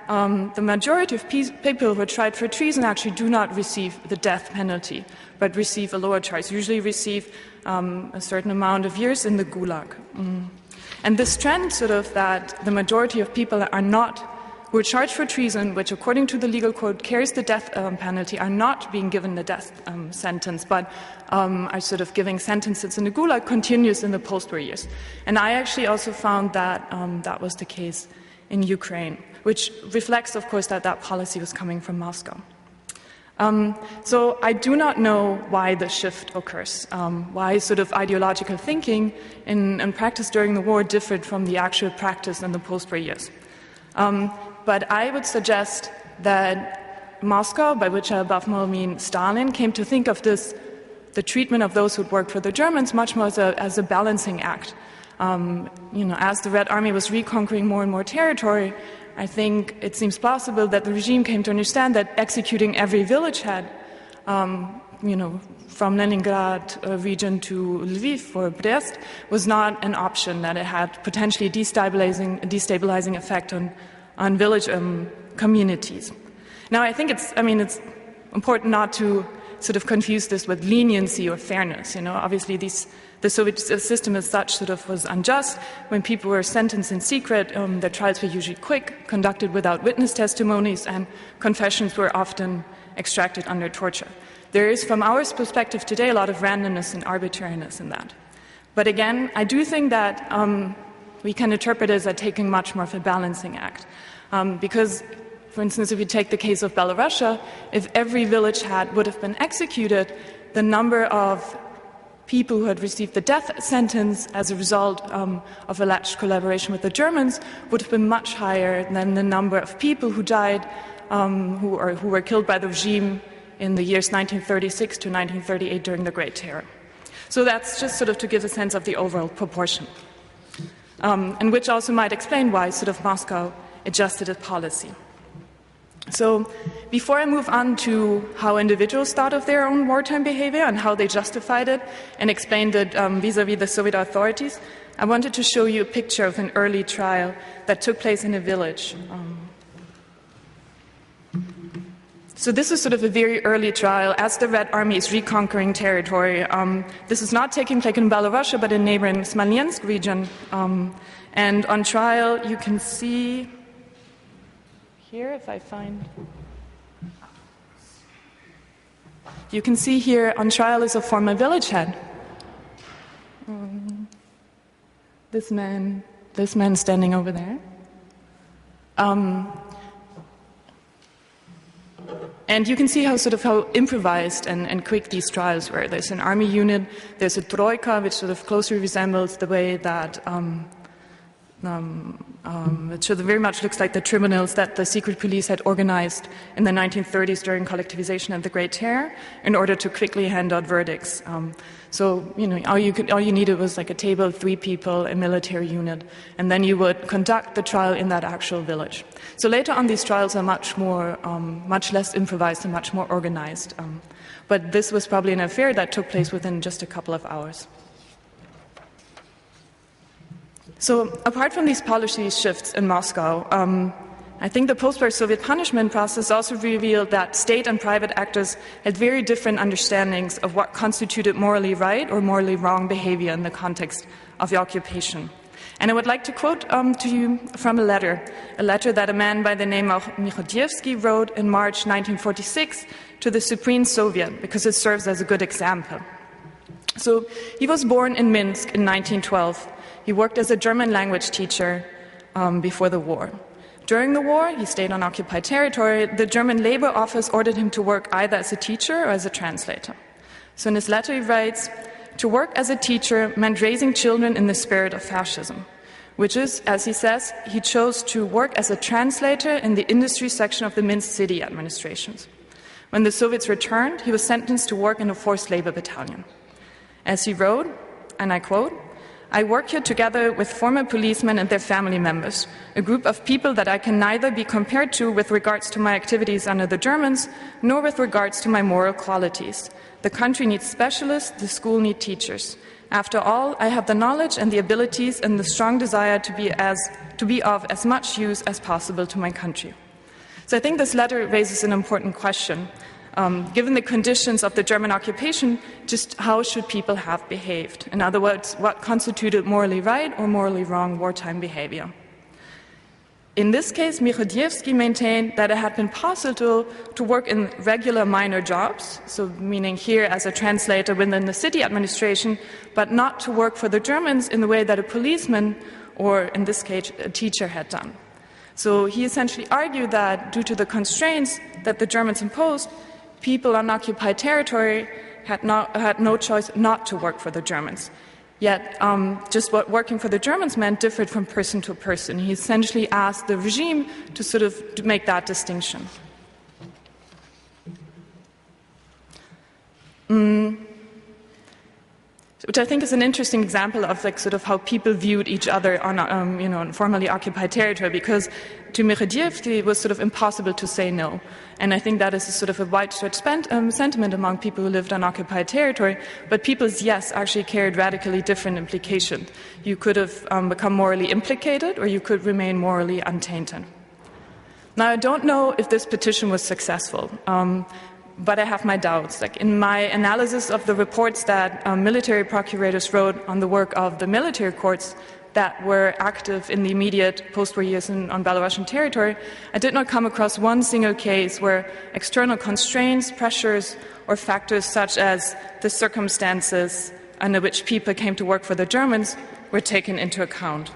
the majority of people who are tried for treason actually do not receive the death penalty, but receive a lower charge, usually receive a certain amount of years in the Gulag. And this trend, sort of, that the majority of people who are charged for treason, which according to the legal code carries the death penalty, are not being given the death sentence, but are sort of giving sentences in the Gulag, continues in the post-war years. And I actually also found that that was the case in Ukraine, which reflects, of course, that that policy was coming from Moscow. So I do not know why the shift occurs, why sort of ideological thinking in practice during the war differed from the actual practice in the post-war years. But I would suggest that Moscow, by which I above all mean Stalin, came to think of the treatment of those who'd worked for the Germans much more as a balancing act. As the Red Army was reconquering more and more territory, I think it seems possible that the regime came to understand that executing every village head from Leningrad region to Lviv or Brest was not an option, that it had potentially destabilizing effect on village communities. Now, I think it's important not to sort of confuse this with leniency or fairness. Obviously the Soviet system as such sort of was unjust. When people were sentenced in secret, their trials were usually quick, conducted without witness testimonies, and confessions were often extracted under torture. There is, from our perspective today, a lot of randomness and arbitrariness in that. But again, I do think that we can interpret it as taking much more of a balancing act. Because, for instance, if you take the case of Belorussia, if every village would have been executed, the number of people who had received the death sentence as a result of alleged collaboration with the Germans would have been much higher than the number of people who died, who were killed by the regime in the years 1936 to 1938 during the Great Terror. So that's just sort of to give a sense of the overall proportion, and which also might explain why sort of Moscow adjusted its policy. So before I move on to how individuals thought of their own wartime behavior and how they justified it and explained it vis-à-vis the Soviet authorities, I wanted to show you a picture of an early trial that took place in a village. So this is sort of a very early trial as the Red Army is reconquering territory. This is not taking place in Belorussia, but in neighboring Smolensk region. And on trial, you can see here, if I find... You can see here on trial is a former village head. This man standing over there. And you can see how improvised and quick these trials were. There's an army unit, there's a troika, which sort of closely resembles the way that it very much looks like the tribunals that the secret police had organized in the 1930s during collectivization and the Great Terror in order to quickly hand out verdicts. All you needed was like a table, 3 people, a military unit, and then you would conduct the trial in that actual village. So later on, these trials are much less improvised and much more organized. But this was probably an affair that took place within just a couple of hours. So apart from these policy shifts in Moscow, I think the post-war Soviet punishment process also revealed that state and private actors had very different understandings of what constituted morally right or morally wrong behavior in the context of the occupation. And I would like to quote to you from a letter that a man by the name of Mikhodievsky wrote in March 1946 to the Supreme Soviet, because it serves as a good example. So he was born in Minsk in 1912. He worked as a German language teacher before the war. During the war, he stayed on occupied territory. The German Labor Office ordered him to work either as a teacher or as a translator. So in his letter he writes, "To work as a teacher meant raising children in the spirit of fascism," which is, as he says, he chose to work as a translator in the industry section of the Minsk city administrations. When the Soviets returned, he was sentenced to work in a forced labor battalion. As he wrote, and I quote, "I work here together with former policemen and their family members, a group of people that I can neither be compared to with regards to my activities under the Germans, nor with regards to my moral qualities. The country needs specialists, the school needs teachers. After all, I have the knowledge and the abilities and the strong desire to be of as much use as possible to my country." So I think this letter raises an important question. Given the conditions of the German occupation, just how should people have behaved? In other words, what constituted morally right or morally wrong wartime behavior? In this case, Mikhodievsky maintained that it had been possible to work in regular minor jobs, so meaning here as a translator within the city administration, but not to work for the Germans in the way that a policeman, or in this case, a teacher had done. So he essentially argued that due to the constraints that the Germans imposed, people on occupied territory had no choice not to work for the Germans. Yet, just what working for the Germans meant differed from person to person. He essentially asked the regime to make that distinction. which I think is an interesting example of like sort of how people viewed each other on on formerly occupied territory, because to Mirodziewski it was sort of impossible to say no. And I think that is a sort of a widespread sentiment among people who lived on occupied territory, but people's yes actually carried radically different implications. You could have become morally implicated, or you could remain morally untainted. Now, I don't know if this petition was successful, but I have my doubts. Like in my analysis of the reports that military procurators wrote on the work of the military courts that were active in the immediate post-war years on Belarusian territory, I did not come across one single case where external constraints, pressures, or factors such as the circumstances under which people came to work for the Germans were taken into account.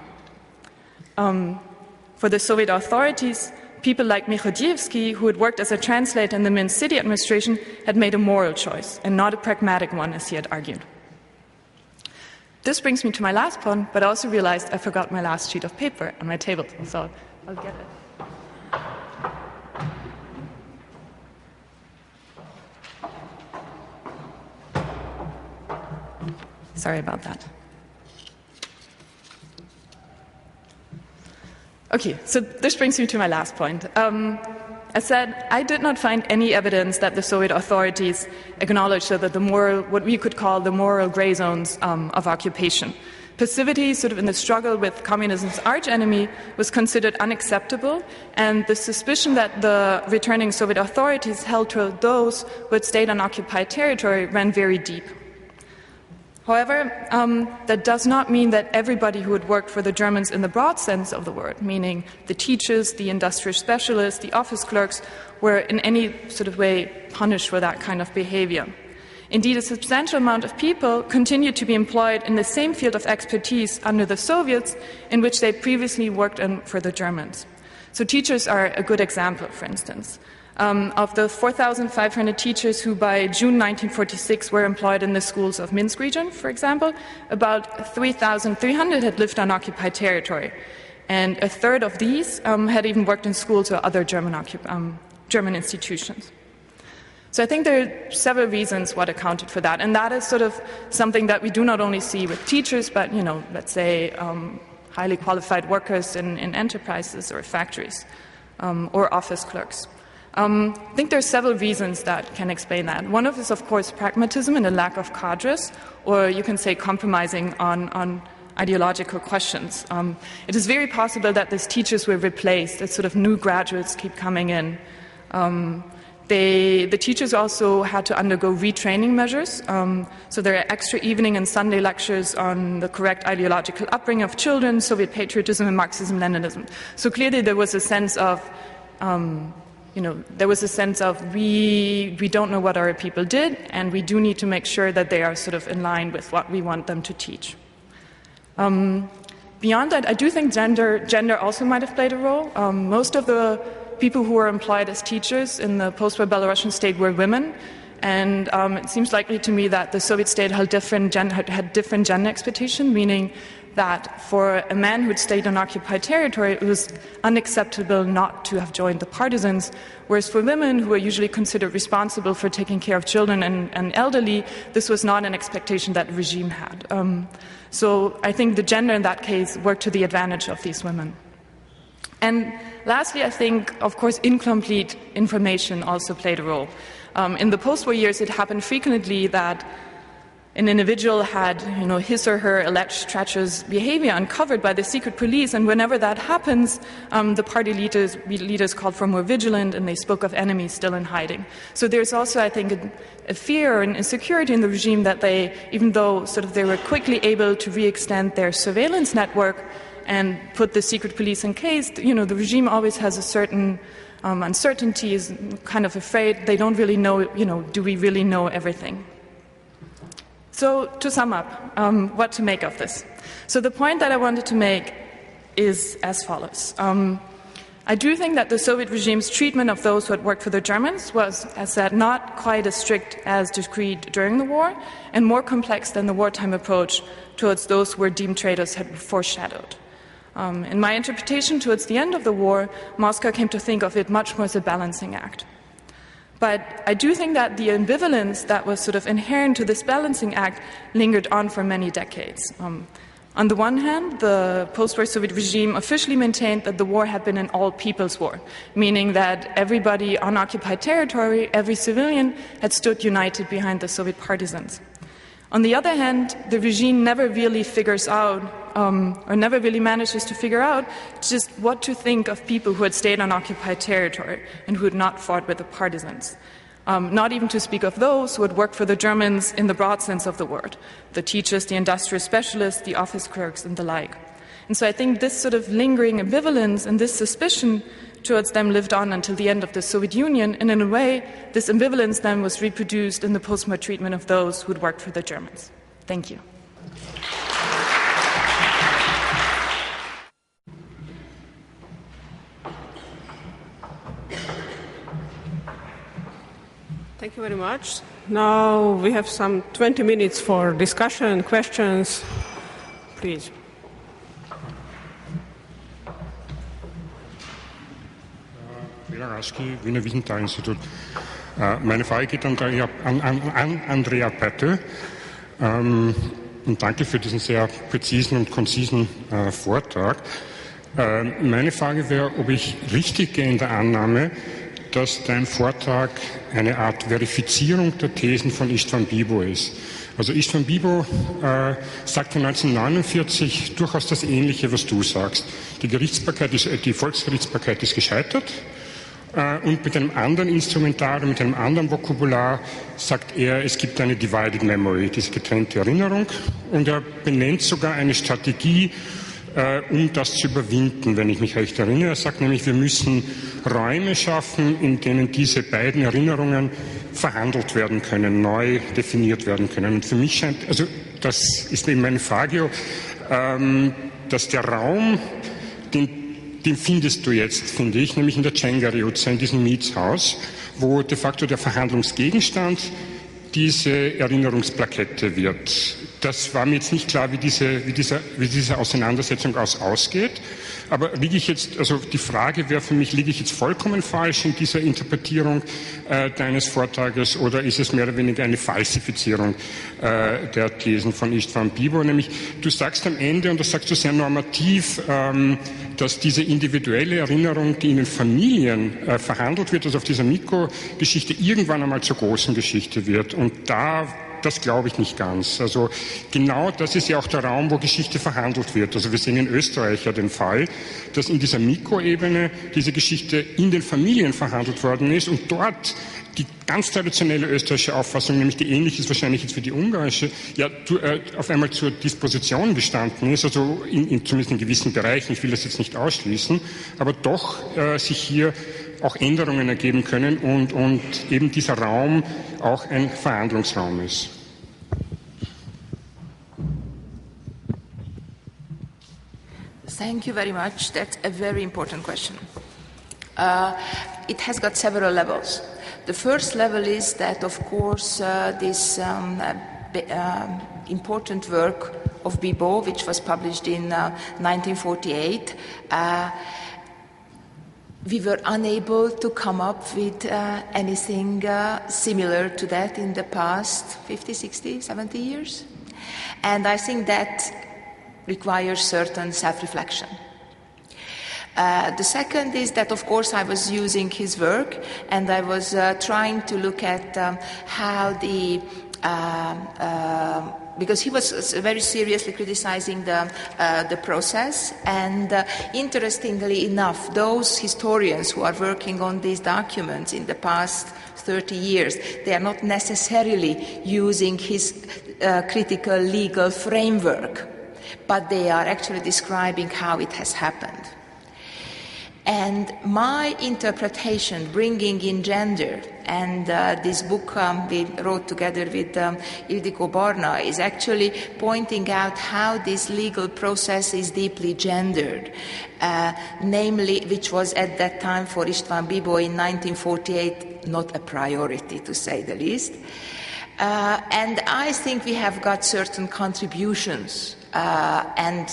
For the Soviet authorities, people like Mirodziewski, who had worked as a translator in the Minsk city administration, had made a moral choice and not a pragmatic one, as he had argued. This brings me to my last point, but I also realized I forgot my last sheet of paper on my table, so I'll get it. Sorry about that. Okay, so this brings me to my last point. As said, I did not find any evidence that the Soviet authorities acknowledged that the moral, what we could call the moral gray zones of occupation. Passivity, sort of in the struggle with communism's archenemy, was considered unacceptable, and the suspicion that the returning Soviet authorities held toward those who had stayed on occupied territory ran very deep. However, that does not mean that everybody who had worked for the Germans in the broad sense of the word, meaning the teachers, the industrial specialists, the office clerks, were in any sort of way punished for that kind of behavior. Indeed, a substantial amount of people continued to be employed in the same field of expertise under the Soviets in which they previously worked for the Germans. So teachers are a good example, for instance. Of the 4,500 teachers who by June 1946 were employed in the schools of Minsk region, for example, about 3,300 had lived on occupied territory. And a third of these had even worked in schools or other German institutions. So I think there are several reasons what accounted for that. And that is sort of something that we do not only see with teachers, but, let's say highly qualified workers in enterprises or factories or office clerks. I think there are several reasons that can explain that. One of is, of course, pragmatism and a lack of cadres, or you can say compromising on ideological questions. It is very possible that these teachers were replaced, that sort of new graduates keep coming in. The teachers also had to undergo retraining measures, so there are extra evening and Sunday lectures on the correct ideological upbringing of children, Soviet patriotism and Marxism-Leninism. So clearly there was a sense of we don't know what our people did, and we do need to make sure that they are sort of in line with what we want them to teach. Beyond that, I do think gender also might have played a role. Most of the people who were employed as teachers in the post-war Belarusian state were women, and it seems likely to me that the Soviet state had different gender expectation, meaning that for a man who had stayed on occupied territory, it was unacceptable not to have joined the partisans, whereas for women who were usually considered responsible for taking care of children and elderly, this was not an expectation that the regime had. So I think the gender in that case worked to the advantage of these women. And lastly, I think, of course, incomplete information also played a role. In the post-war years, it happened frequently that an individual had, his or her alleged treacherous behavior uncovered by the secret police, and whenever that happens, the party leaders called for more vigilance, and they spoke of enemies still in hiding. So there's also, I think, a fear and insecurity in the regime that they, even though sort of they were quickly able to re-extend their surveillance network and put the secret police in case, the regime always has a certain uncertainty, is kind of afraid. They don't really know, do we really know everything? So to sum up, what to make of this? So the point that I wanted to make is as follows. I do think that the Soviet regime's treatment of those who had worked for the Germans was, as said, not quite as strict as decreed during the war, and more complex than the wartime approach towards those who were deemed traitors had foreshadowed. In my interpretation, towards the end of the war, Moscow came to think of it much more as a balancing act. But I do think that the ambivalence that was sort of inherent to this balancing act lingered on for many decades. On the one hand, the post-war Soviet regime officially maintained that the war had been an all-people's war, meaning that everybody on occupied territory, every civilian, had stood united behind the Soviet partisans. On the other hand, the regime never really figures out, or never really manages to figure out, just what to think of people who had stayed on occupied territory and who had not fought with the partisans. Not even to speak of those who had worked for the Germans in the broad sense of the word, the teachers, the industrial specialists, the office clerks, and the like. And so I think this sort of lingering ambivalence and this suspicion towards them lived on until the end of the Soviet Union, and in a way, this ambivalence then was reproduced in the post-war treatment of those who had worked for the Germans. Thank you. Thank you very much. Now we have some 20 minutes for discussion and questions. Please. Wiener Wiesenthal-Institut. Meine Frage geht an Andrea Pető. Und danke für diesen sehr präzisen und konzisen Vortrag. Meine Frage wäre, ob ich richtig gehe in der Annahme, dass dein Vortrag eine Art Verifizierung der Thesen von István Bibo ist. Also István Bibo sagte 1949 durchaus das Ähnliche, was du sagst. Die Volksgerichtsbarkeit ist gescheitert. Und mit einem anderen Instrumentarium, mit einem anderen Vokabular sagt er, es gibt eine Divided Memory, diese getrennte Erinnerung. Und er benennt sogar eine Strategie, um das zu überwinden, wenn ich mich recht erinnere. Er sagt nämlich, wir müssen Räume schaffen, in denen diese beiden Erinnerungen verhandelt werden können, neu definiert werden können. Und für mich scheint, also das ist eben meine Frage, dass der Raum, den findest du jetzt, finde ich, nämlich in der Cengeriuca, in diesem Mietshaus, wo de facto der Verhandlungsgegenstand diese Erinnerungsplakette wird. Das war mir jetzt nicht klar, wie diese Auseinandersetzung ausgeht. Aber liege ich jetzt, also die Frage wäre für mich, liege ich jetzt vollkommen falsch in dieser Interpretierung deines Vortrages oder ist es mehr oder weniger eine Falsifizierung der Thesen von István Bibo? Nämlich, du sagst am Ende, und das sagst du sehr normativ, dass diese individuelle Erinnerung, die in den Familien verhandelt wird, also auf dieser Mikrogeschichte, irgendwann einmal zur großen Geschichte wird. Und das glaube ich nicht ganz. Also genau das ist ja auch der Raum, wo Geschichte verhandelt wird. Also wir sehen in Österreich ja den Fall, dass in dieser Mikroebene diese Geschichte in den Familien verhandelt worden ist und dort die ganz traditionelle österreichische Auffassung, nämlich die ähnlich ist wahrscheinlich jetzt wie die ungarische, ja auf einmal zur Disposition gestanden ist, also zumindest in gewissen Bereichen, ich will das jetzt nicht ausschließen, aber doch sich hier auch Änderungen ergeben können und eben dieser Raum auch ein Verhandlungsraum ist. Thank you very much. That's a very important question. It has got several levels. The first level is that, of course, this important work of Bibo, which was published in 1948, we were unable to come up with anything similar to that in the past 50, 60, 70 years. And I think that requires certain self-reflection. The second is that, of course, I was using his work and I was trying to look at how because he was very seriously criticizing the process, and interestingly enough, those historians who are working on these documents in the past 30 years, they are not necessarily using his critical legal framework, but they are actually describing how it has happened. And my interpretation, bringing in gender, and this book we wrote together with Ildikó Barna, is actually pointing out how this legal process is deeply gendered, namely, which was at that time for István Bibo in 1948 not a priority, to say the least. And I think we have got certain contributions, and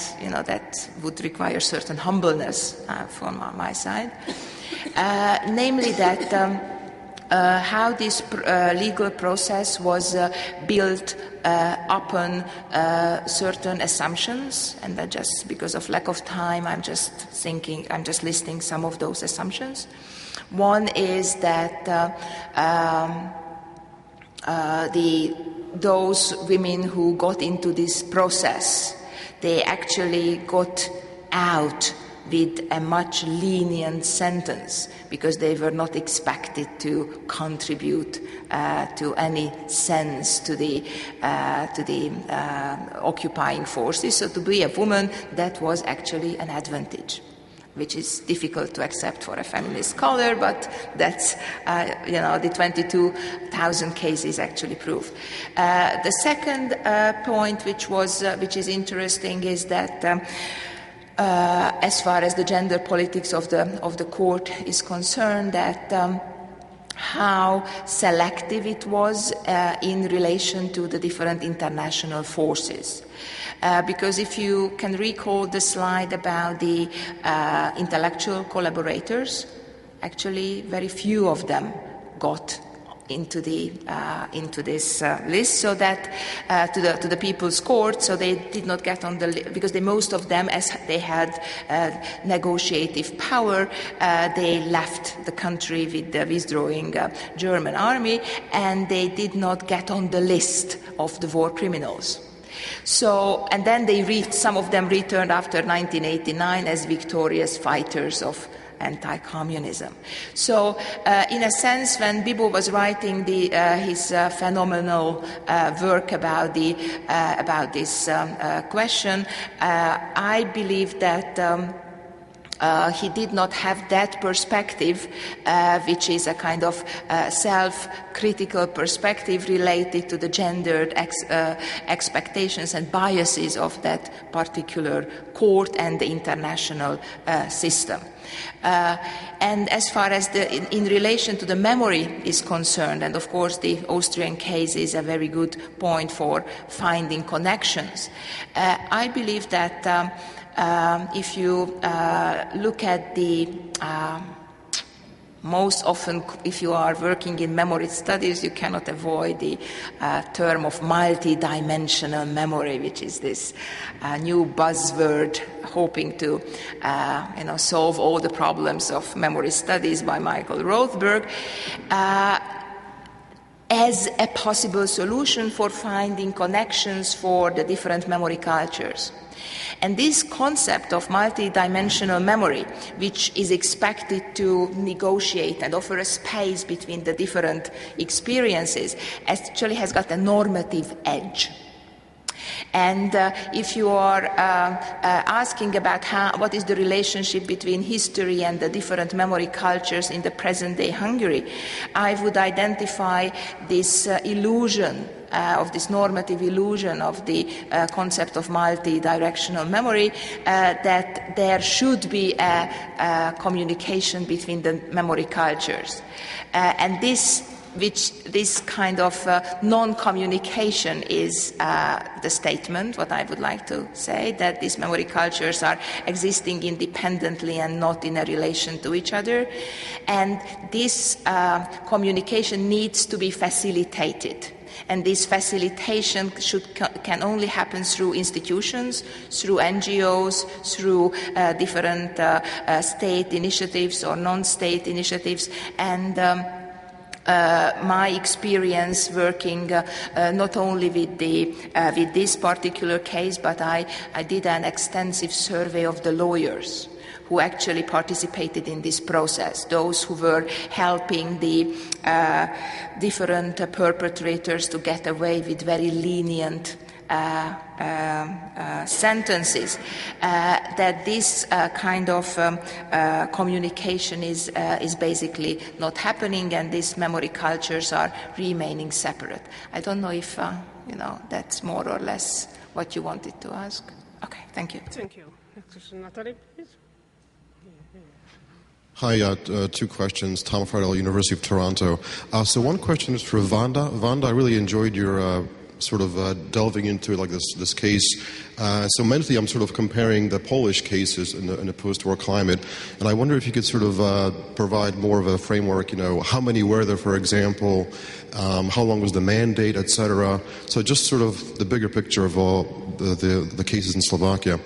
that would require certain humbleness from my side. Namely that how this legal process was built upon certain assumptions, and that just because of lack of time, I'm just listing some of those assumptions. One is that those women who got into this process, they actually got out with a much lenient sentence because they were not expected to contribute to any sense to the occupying forces. So to be a woman, that was actually an advantage, which is difficult to accept for a feminist scholar, but that's, the 22,000 cases actually prove. The second point, which is interesting, is that as far as the gender politics of the court is concerned, that how selective it was in relation to the different international forces. Because if you can recall the slide about the intellectual collaborators, actually very few of them got into this list, so that to the People's Court, so they did not get on the list because most of them, as they had negotiative power, they left the country with the withdrawing German army, and they did not get on the list of the war criminals. So, and then some of them returned after 1989 as victorious fighters of anti-communism. So, in a sense, when Bibo was writing his phenomenal work about this question, I believe that he did not have that perspective, which is a kind of self-critical perspective related to the gendered expectations and biases of that particular court and the international system. And as far as in relation to the memory is concerned, and of course the Austrian case is a very good point for finding connections, I believe that if you look at the most often, if you are working in memory studies, you cannot avoid the term of multi-dimensional memory, which is this new buzzword hoping to solve all the problems of memory studies by Michael Rothberg, as a possible solution for finding connections for the different memory cultures. And this concept of multi-dimensional memory, which is expected to negotiate and offer a space between the different experiences, actually has got a normative edge. And if you are asking about what is the relationship between history and the different memory cultures in the present-day Hungary, I would identify this illusion of this normative illusion of the concept of multi-directional memory, that there should be a communication between the memory cultures. And this kind of non-communication is the statement, what I would like to say, that these memory cultures are existing independently and not in a relation to each other. And this communication needs to be facilitated. And this facilitation can only happen through institutions, through NGOs, through different state initiatives or non-state initiatives. And my experience working not only with this particular case, but I did an extensive survey of the lawyers who actually participated in this process, those who were helping the different perpetrators to get away with very lenient sentences, that this kind of communication is basically not happening, and these memory cultures are remaining separate. I don't know if that's more or less what you wanted to ask. Okay, thank you. Thank you. Next, Natalie, please. Hi, two questions. Tom Friedel, University of Toronto. So one question is for Vanda. Vanda, I really enjoyed your sort of delving into like this case. So mentally, I'm sort of comparing the Polish cases in a post-war climate, and I wonder if you could sort of provide more of a framework. How many were there, for example? How long was the mandate, etc. So just sort of the bigger picture of all the cases in Slovakia.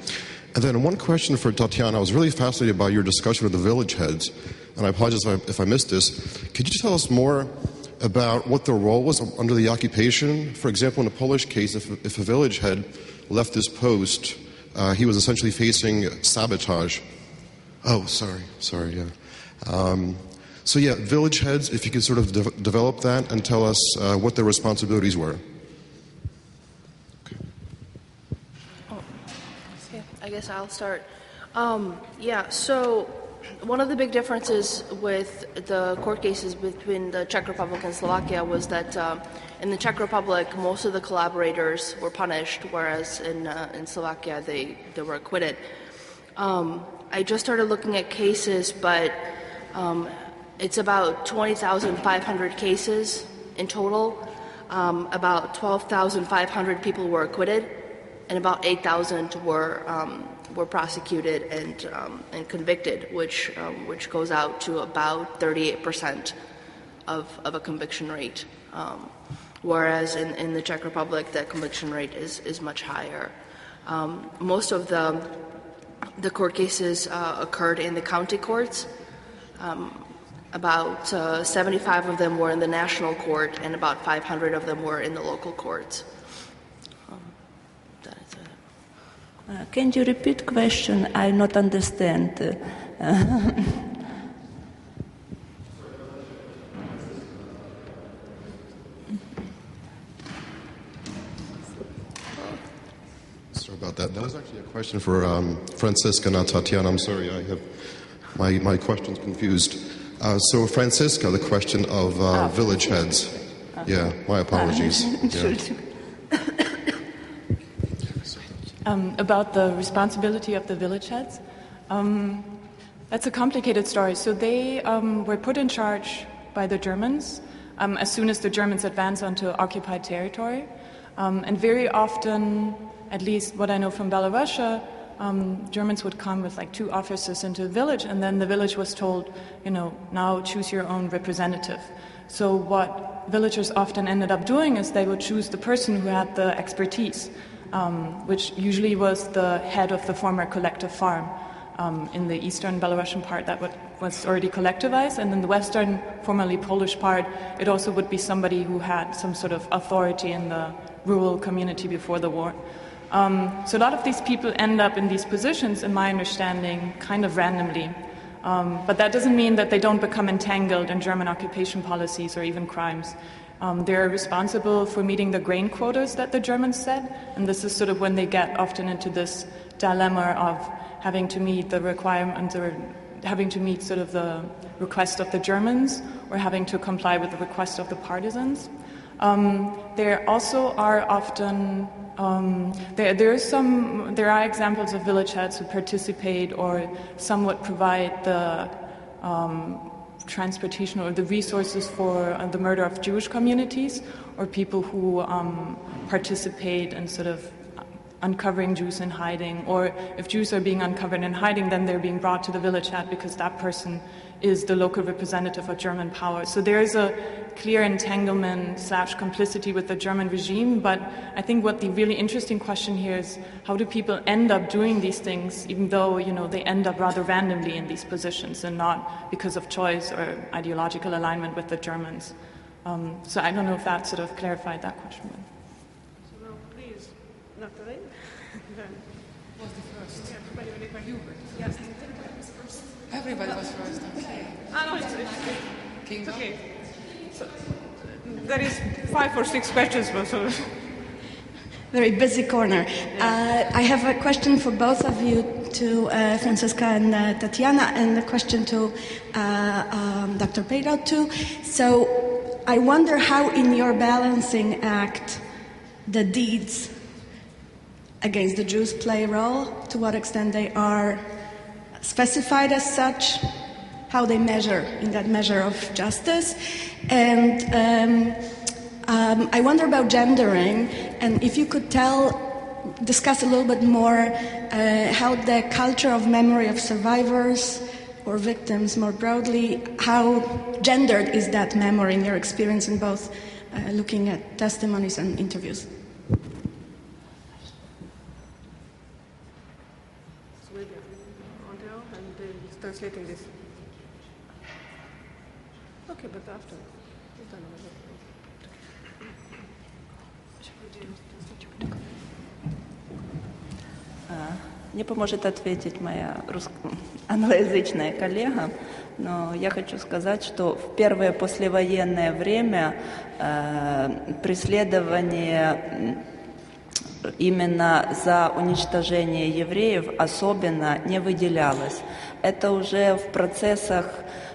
And then one question for Tetiana. I was really fascinated by your discussion with the village heads, and I apologize if I missed this. Could you tell us more about what their role was under the occupation? For example, in a Polish case, if a village head left his post, he was essentially facing sabotage. Oh, sorry, yeah. So yeah, village heads, if you could sort of develop that and tell us what their responsibilities were. I guess I'll start. So one of the big differences with the court cases between the Czech Republic and Slovakia was that in the Czech Republic, most of the collaborators were punished, whereas in Slovakia, they were acquitted. I just started looking at cases, but it's about 20,500 cases in total. About 12,500 people were acquitted, and about 8,000 were prosecuted and convicted, which goes out to about 38% of a conviction rate, whereas in the Czech Republic that conviction rate is much higher. Most of the court cases occurred in the county courts. About 75 of them were in the national court, and about 500 of them were in the local courts. Can you repeat question? I not understand. Sorry about that. That was actually a question for Franziska, not Tetiana. I'm sorry, I have my questions confused. So Franziska, the question of village heads. Yeah, my apologies. Yeah. About the responsibility of the village heads, that's a complicated story. So they were put in charge by the Germans as soon as the Germans advanced onto occupied territory. And very often, at least what I know from Belorussia, Germans would come with like 2 officers into the village, and then the village was told, now choose your own representative. So what villagers often ended up doing is they would choose the person who had the expertise, which usually was the head of the former collective farm in the eastern Belarusian part that was already collectivized, and in the western, formerly Polish part, it also would be somebody who had some sort of authority in the rural community before the war. So a lot of these people end up in these positions, in my understanding, kind of randomly. But that doesn't mean that they don't become entangled in German occupation policies or even crimes. They're responsible for meeting the grain quotas that the Germans set, and this is sort of when they get often into this dilemma of having to meet the requirements or having to meet sort of the request of the Germans or having to comply with the request of the partisans. There also are often there are examples of village heads who participate or somewhat provide the transportation or the resources for the murder of Jewish communities, or people who participate in sort of uncovering Jews in hiding, or if Jews are being uncovered in hiding, then they're being brought to the village head because that person is the local representative of German power. So there is a clear entanglement / complicity with the German regime, but I think what the really interesting question here is how do people end up doing these things, even though, they end up rather randomly in these positions and not because of choice or ideological alignment with the Germans. So I don't know if that sort of clarified that question. So now, please, Natalie. Was the first. Yes, was first. Everybody was first. Okay. No, it's Kinga? okay. So, there is 5 or 6 questions, but so. Very busy corner. I have a question for both of you, to Franziska and Tetiana, and a question to Dr. Pető too. So I wonder how in your balancing act the deeds against the Jews play a role, to what extent they are specified as such, how they measure in that measure of justice, and I wonder about gendering, and if you could discuss a little bit more how the culture of memory of survivors or victims more broadly, how gendered is that memory in your experience in both looking at testimonies and interviews? Andrea, and he's translating this. Okay, but after. Мне поможет ответить моя англоязычная коллега, но я хочу сказать, что в первое послевоенное время преследование именно за уничтожение евреев особенно не выделялось. Это уже в процессах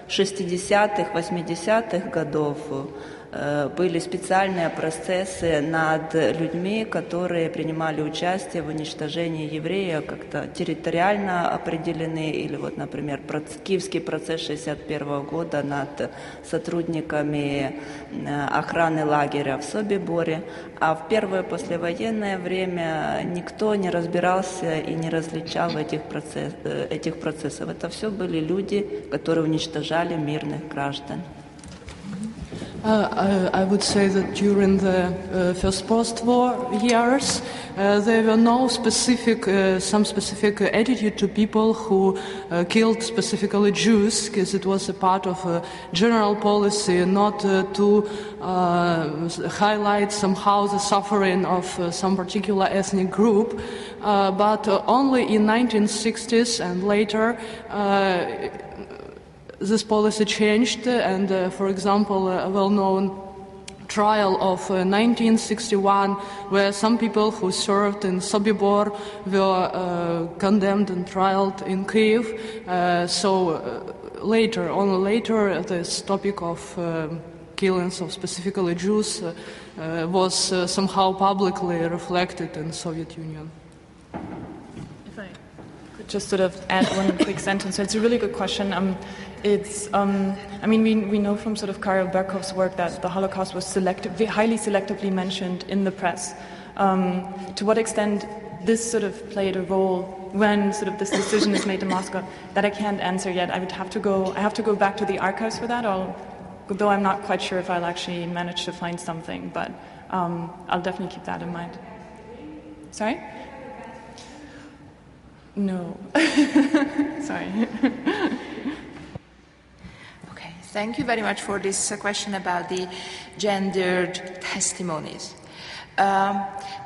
60-х, 80-х годов были специальные процессы над людьми, которые принимали участие в уничтожении евреев, как-то территориально определены, или вот, например, Киевский процесс 1961 года над сотрудниками охраны лагеря в Собиборе. А в первое послевоенное время никто не разбирался и не различал этих процессов. Это все были люди, которые уничтожали мирных граждан. I would say that during the first post-war years, there were no specific attitude to people who killed specifically Jews, because it was a part of a general policy not to highlight somehow the suffering of some particular ethnic group, but only in 1960s and later this policy changed, and for example, a well-known trial of 1961, where some people who served in Sobibor were condemned and trialed in Kiev. Only later, this topic of killings of specifically Jews was somehow publicly reflected in the Soviet Union. If I could just sort of add one quick sentence. So it's a really good question. We know from sort of Karel Berkov's work that the Holocaust was highly selectively mentioned in the press. To what extent this sort of played a role when sort of this decision is made in Moscow, that I can't answer yet. I have to go back to the archives for that, though I'm not quite sure if I'll actually manage to find something, but I'll definitely keep that in mind. Sorry? No. Sorry. Thank you very much for this question about the gendered testimonies.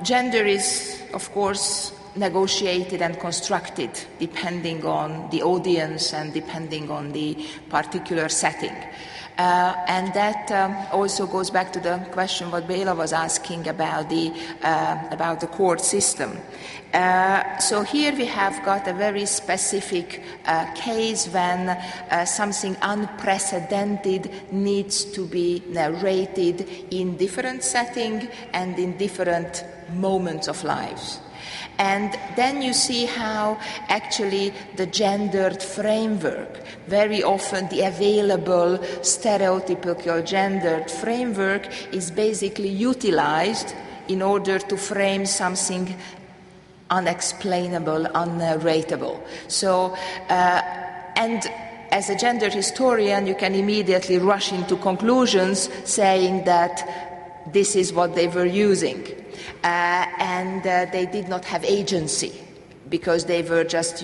Gender is, of course, negotiated and constructed depending on the audience and depending on the particular setting. And that also goes back to the question what Béla was asking about the court system. So here we have got a very specific case when something unprecedented needs to be narrated in different setting and in different moments of lives. And then you see how actually the gendered framework, very often the available stereotypical gendered framework, is basically utilized in order to frame something unexplainable, unnarratable. So, and as a gender historian, you can immediately rush into conclusions saying that this is what they were using. And they did not have agency because they were just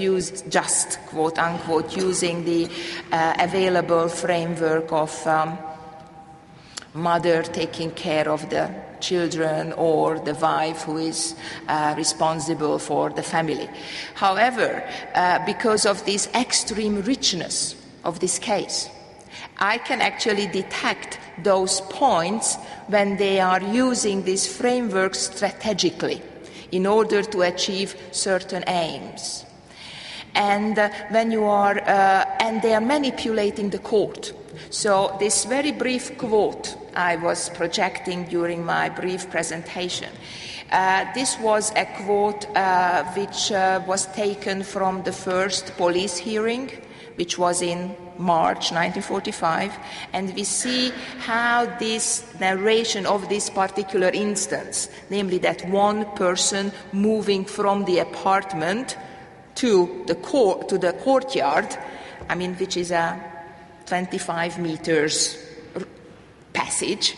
quote unquote using the available framework of mother taking care of the children or the wife who is responsible for the family. However, because of this extreme richness of this case, I can actually detect those points when they are using this framework strategically in order to achieve certain aims. And when you are, and they are manipulating the court. So this very brief quote I was projecting during my brief presentation, this was a quote which was taken from the first police hearing which was in March 1945, and we see how this narration of this particular instance, namely that one person moving from the apartment to the courtyard, which is a 25 meters passage,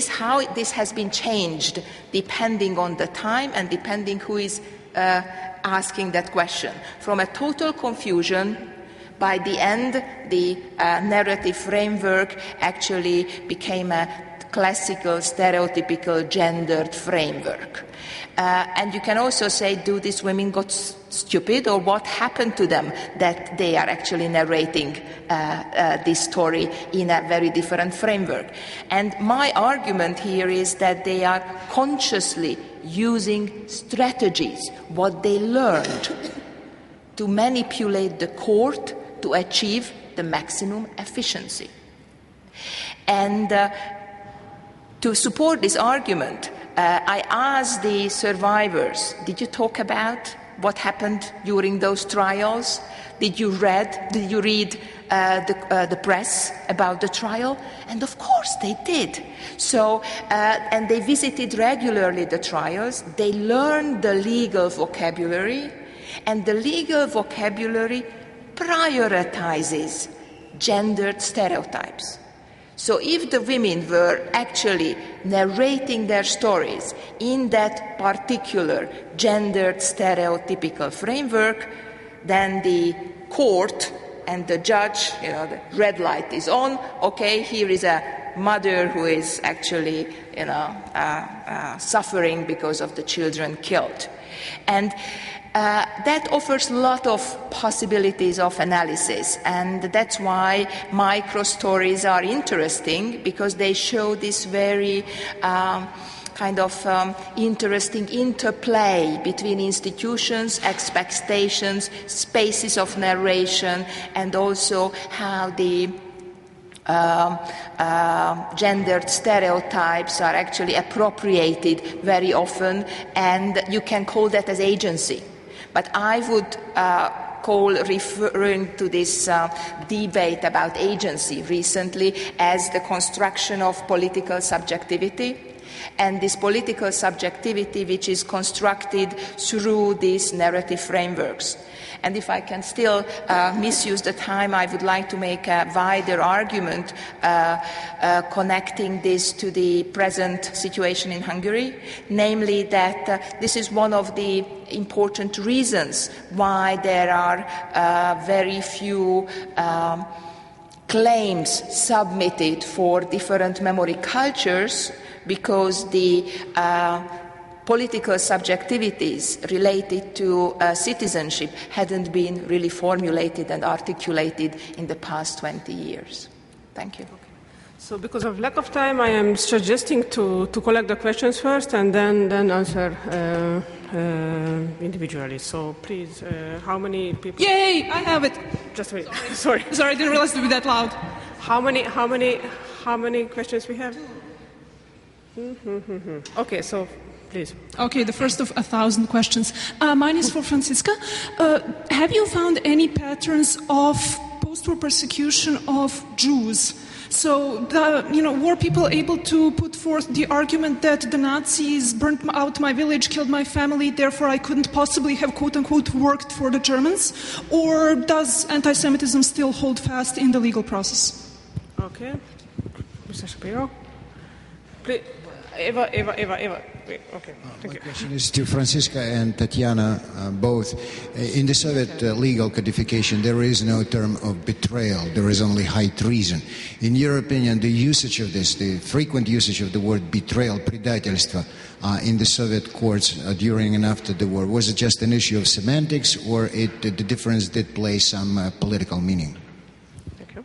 how this has been changed depending on the time and depending who is asking that question. From a total confusion, by the end, the narrative framework actually became a classical, stereotypical, gendered framework. And you can also say, do these women got stupid, or what happened to them that they are actually narrating this story in a very different framework? And my argument here is that they are consciously using strategies, what they learned, to manipulate the court to achieve the maximum efficiency. And to support this argument, I asked the survivors, did you talk about what happened during those trials? Did you read the press about the trial? And of course they did. So, and they visited regularly the trials. They learned the legal vocabulary, and the legal vocabulary prioritizes gendered stereotypes. So if the women were actually narrating their stories in that particular gendered stereotypical framework, then the court and the judge, the red light is on. Okay, here is a mother who is actually, suffering because of the children killed. And that offers a lot of possibilities of analysis, and that's why micro stories are interesting, because they show this very interesting interplay between institutions, expectations, spaces of narration, and also how the gendered stereotypes are actually appropriated very often, and you can call that as agency. But I would referring to this debate about agency recently as the construction of political subjectivity, and this political subjectivity which is constructed through these narrative frameworks. And if I can still misuse the time, I would like to make a wider argument connecting this to the present situation in Hungary, namely that this is one of the important reasons why there are very few claims submitted for different memory cultures, because the political subjectivities related to citizenship hadn't been really formulated and articulated in the past 20 years. Thank you. Okay. So because of lack of time, I am suggesting to collect the questions first and then answer individually. So please, how many people? Yay, I have it. Just wait. Sorry, I didn't realize it would be that loud. How many questions we have? Okay, so please. Okay, the first of 1,000 questions. Mine is for Franziska. Have you found any patterns of post-war persecution of Jews? So, were people able to put forth the argument that the Nazis burnt out my village, killed my family, therefore I couldn't possibly have, quote-unquote, worked for the Germans? Or does anti-Semitism still hold fast in the legal process? Okay. Mr. Shapiro? Please. Eva. Okay, thank you. My question is to Franziska and Tetiana, both. In the Soviet legal codification, there is no term of betrayal. There is only high treason. In your opinion, the usage of this, the frequent usage of the word betrayal, предательство, in the Soviet courts during and after the war, was it just an issue of semantics, or the difference did play some political meaning? Thank you.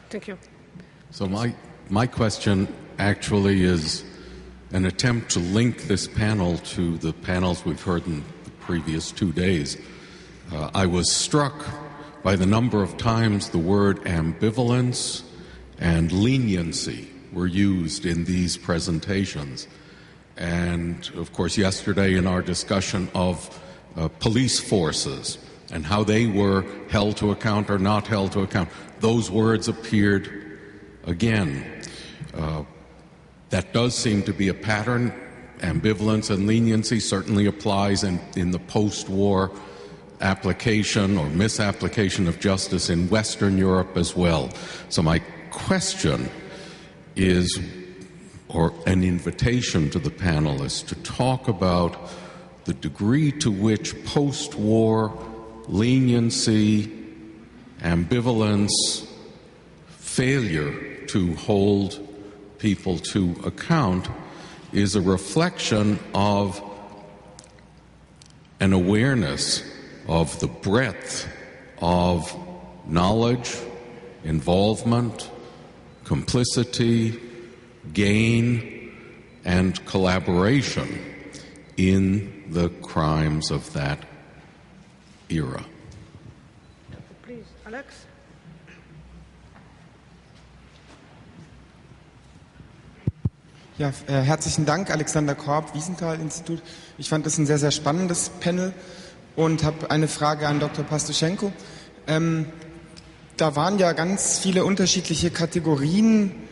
Thank you. So my question actually is an attempt to link this panel to the panels we've heard in the previous 2 days. I was struck by the number of times the word ambivalence and leniency were used in these presentations. And, of course, yesterday in our discussion of police forces and how they were held to account or not held to account, those words appeared again. That does seem to be a pattern. Ambivalence and leniency certainly applies in the post-war application or misapplication of justice in Western Europe as well. So my question is, or an invitation to the panelists, to talk about the degree to which post-war leniency, ambivalence, failure to hold people to account is a reflection of an awareness of the breadth of knowledge, involvement, complicity, gain, and collaboration in the crimes of that era. Please, Alex. Ja, herzlichen Dank, Alexander Korb, Wiesenthal-Institut. Ich fand das ein sehr, sehr spannendes Panel und habe eine Frage an Dr. Pastushenko. Da waren ja ganz viele unterschiedliche Kategorien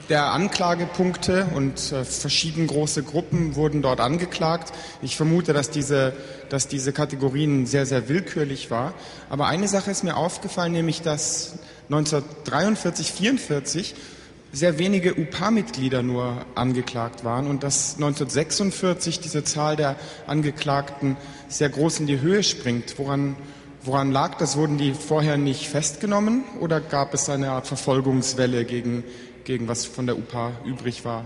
der Anklagepunkte und verschieden große Gruppen wurden dort angeklagt. Ich vermute, dass diese Kategorien sehr, sehr willkürlich war. Aber eine Sache ist mir aufgefallen, nämlich dass 1943, 1944 sehr wenige UPA-Mitglieder nur angeklagt waren und dass 1946 diese Zahl der Angeklagten sehr groß in die Höhe springt. Woran lag das? Wurden die vorher nicht festgenommen oder gab es eine Art Verfolgungswelle gegen was von der UPA übrig war?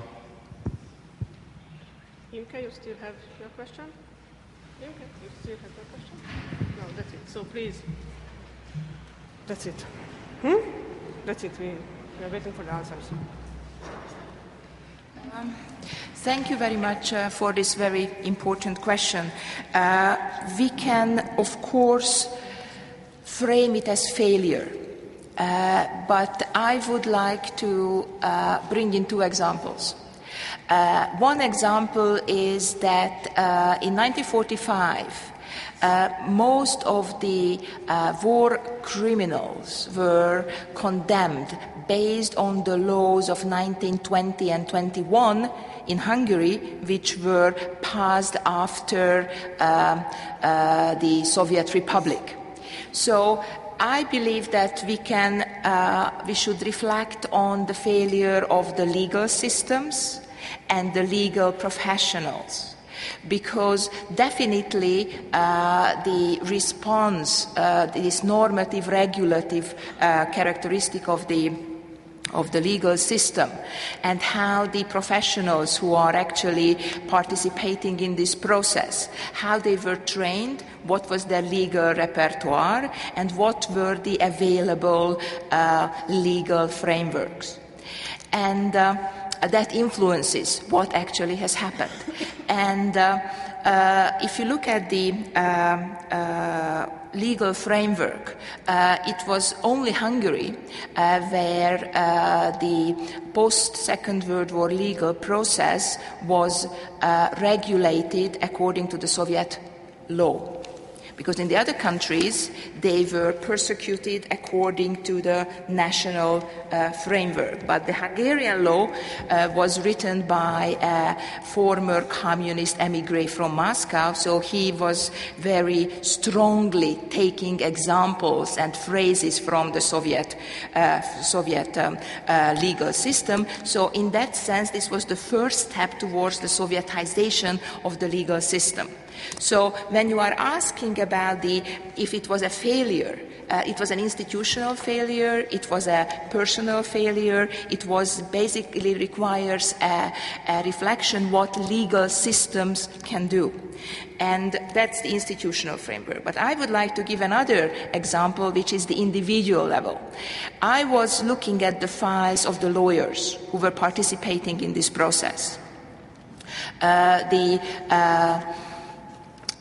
Kinga, you still have your question? Kinga, you still have your question? No, that's it. So please. That's it. That's it. We are waiting for the answers. Thank you very much for this very important question. We can, of course, frame it as failure, but I would like to bring in two examples. One example is that in 1945, most of the war criminals were condemned based on the laws of 1920 and 21 in Hungary, which were passed after the Soviet Republic. So I believe that we should reflect on the failure of the legal systems and the legal professionals, because definitely the response, this normative, regulative characteristic of the legal system and how the professionals who are actually participating in this process, how they were trained, what was their legal repertoire, and what were the available legal frameworks. And that influences what actually has happened. And if you look at the legal framework, it was only Hungary where the post-Second World War legal process was regulated according to the Soviet law. Because in the other countries, they were persecuted according to the national framework. But the Hungarian law was written by a former communist emigre from Moscow, so he was very strongly taking examples and phrases from the Soviet legal system. So in that sense, this was the first step towards the Sovietization of the legal system. So when you are asking about if it was a failure, it was an institutional failure, it was a personal failure, it was basically requires a reflection what legal systems can do. And that's the institutional framework. But I would like to give another example, which is the individual level. I was looking at the files of the lawyers who were participating in this process.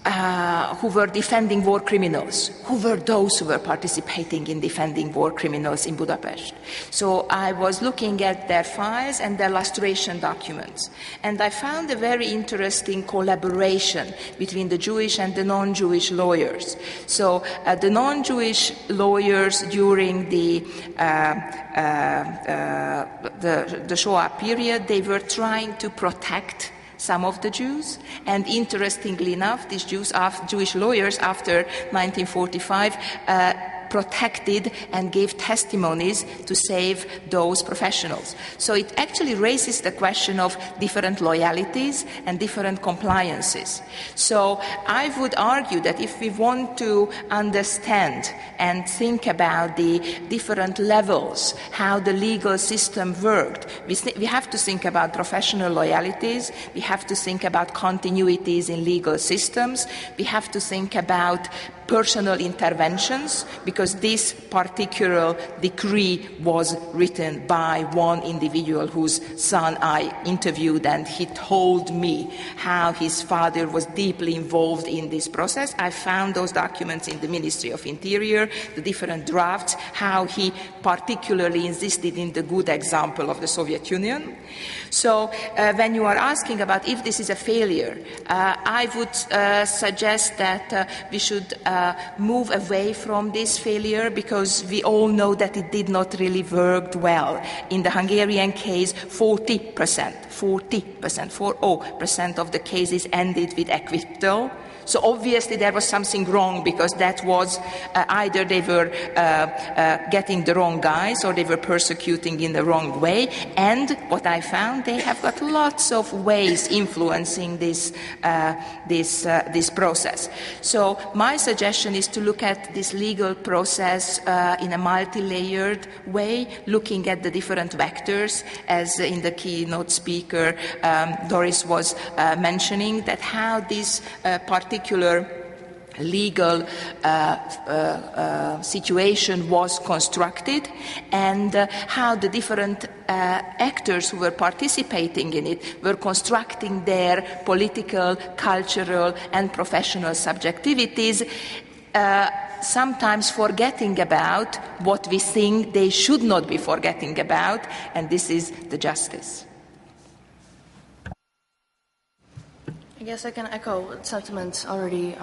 who were defending war criminals, who were those who were participating in defending war criminals in Budapest. So I was looking at their files and their lustration documents, and I found a very interesting collaboration between the Jewish and the non-Jewish lawyers. So the non-Jewish lawyers during the Shoah period, they were trying to protect some of the Jews, and interestingly enough, these Jewish lawyers after 1945 protected and gave testimonies to save those professionals. So it actually raises the question of different loyalties and different compliances. So I would argue that if we want to understand and think about the different levels, how the legal system worked, we have to think about professional loyalties, we have to think about continuities in legal systems, we have to think about personal interventions, because this particular decree was written by one individual whose son I interviewed, and he told me how his father was deeply involved in this process. I found those documents in the Ministry of Interior, the different drafts, how he particularly insisted in the good example of the Soviet Union. So when you are asking about if this is a failure, I would suggest that we should move away from this failure, because we all know that it did not really work well. In the Hungarian case, 40% of the cases ended with acquittal. So obviously there was something wrong, because that was either they were getting the wrong guys or they were persecuting in the wrong way. And what I found, they have got lots of ways influencing this process. So my suggestion is to look at this legal process in a multi-layered way, looking at the different vectors, as in the keynote speaker Doris was mentioning, that how this particular legal situation was constructed, and how the different actors who were participating in it were constructing their political, cultural, and professional subjectivities, sometimes forgetting about what we think they should not be forgetting about, and this is the justice. I guess I can echo sentiments already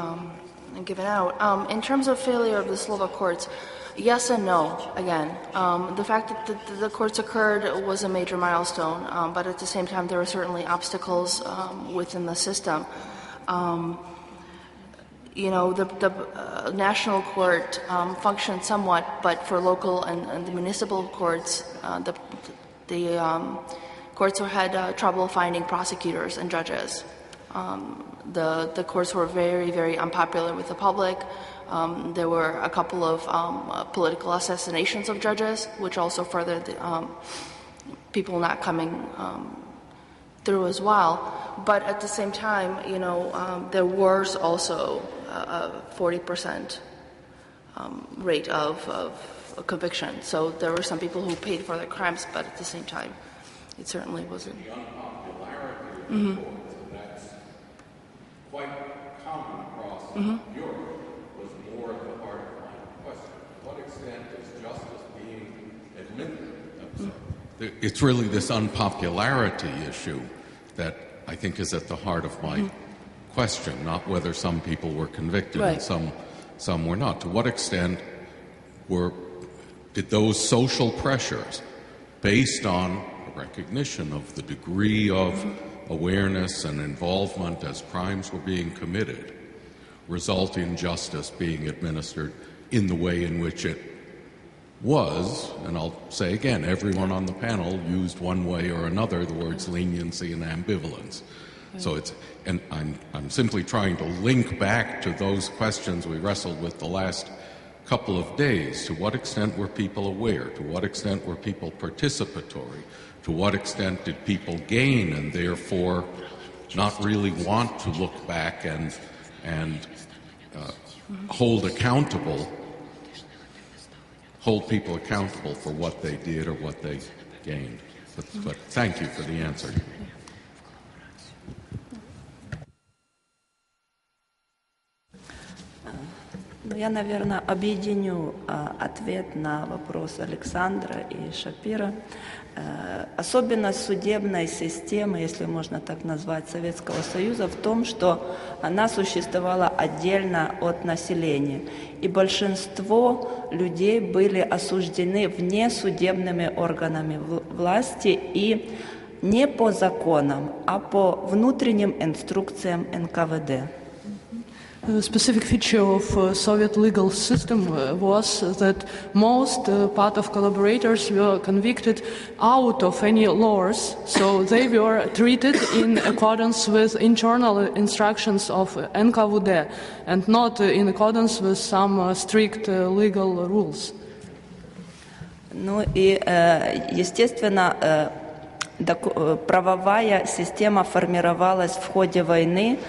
given out. In terms of failure of the Slovak courts, yes and no, again. The fact that the courts occurred was a major milestone, but at the same time there were certainly obstacles within the system. The national court functioned somewhat, but for local and the municipal courts, the courts had trouble finding prosecutors and judges. The courts were very, very unpopular with the public. There were a couple of political assassinations of judges, which also furthered people not coming through as well. But at the same time, there was also a 40% rate of conviction. So there were some people who paid for their crimes, but at the same time, it certainly wasn't. The unpopularity of that's quite common across Europe, was more at the heart of my question. To what extent is justice being administered? It's really this unpopularity issue that I think is at the heart of my question, not whether some people were convicted and some were not. To what extent did those social pressures, based on a recognition of the degree of awareness and involvement as crimes were being committed, result in justice being administered in the way in which it was? And I'll say again, everyone on the panel used one way or another the words leniency and ambivalence. So and I'm simply trying to link back to those questions we wrestled with the last couple of days. To what extent were people aware? To what extent were people participatory? To what extent did people gain and therefore not really want to look back and hold people accountable for what they did or what they gained? But thank you for the answer. Ну, я, наверное, объединю ответ на вопрос Александра и Шапира. Особенность судебной системы, если можно так назвать, Советского Союза в том, что она существовала отдельно от населения. И большинство людей были осуждены внесудебными органами власти и не по законам, а по внутренним инструкциям НКВД. A specific feature of Soviet legal system was that most part of collaborators were convicted out of any laws, so they were treated in accordance with internal instructions of NKVD and not in accordance with some strict legal rules. Ну и, естественно, правовая система формировалась в ходе войны,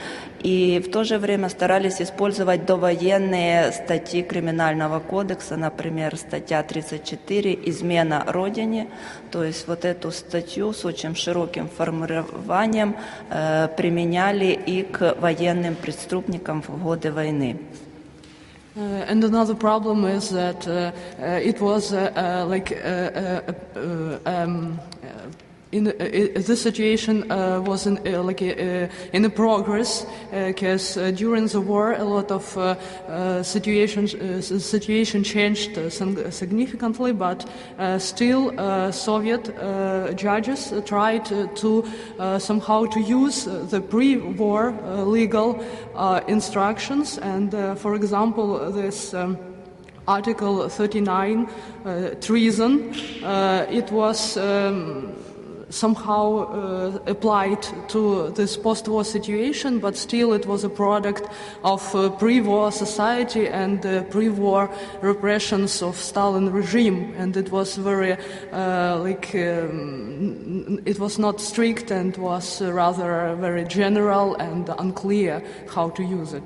и в то же время старались использовать довоенные статьи Криминального кодекса, например, статья 34 «Измена Родине», то есть вот эту статью с очень широким формированием применяли и к военным преступникам в годы войны. And another problem is that it was this situation was in a progress because during the war a lot of situation changed significantly, but still Soviet judges tried to somehow to use the pre-war legal instructions, and for example this Article 39 treason, it was somehow applied to this post-war situation, but still it was a product of pre-war society and pre-war repressions of Stalin regime, and it was very it was not strict and was rather very general and unclear how to use it.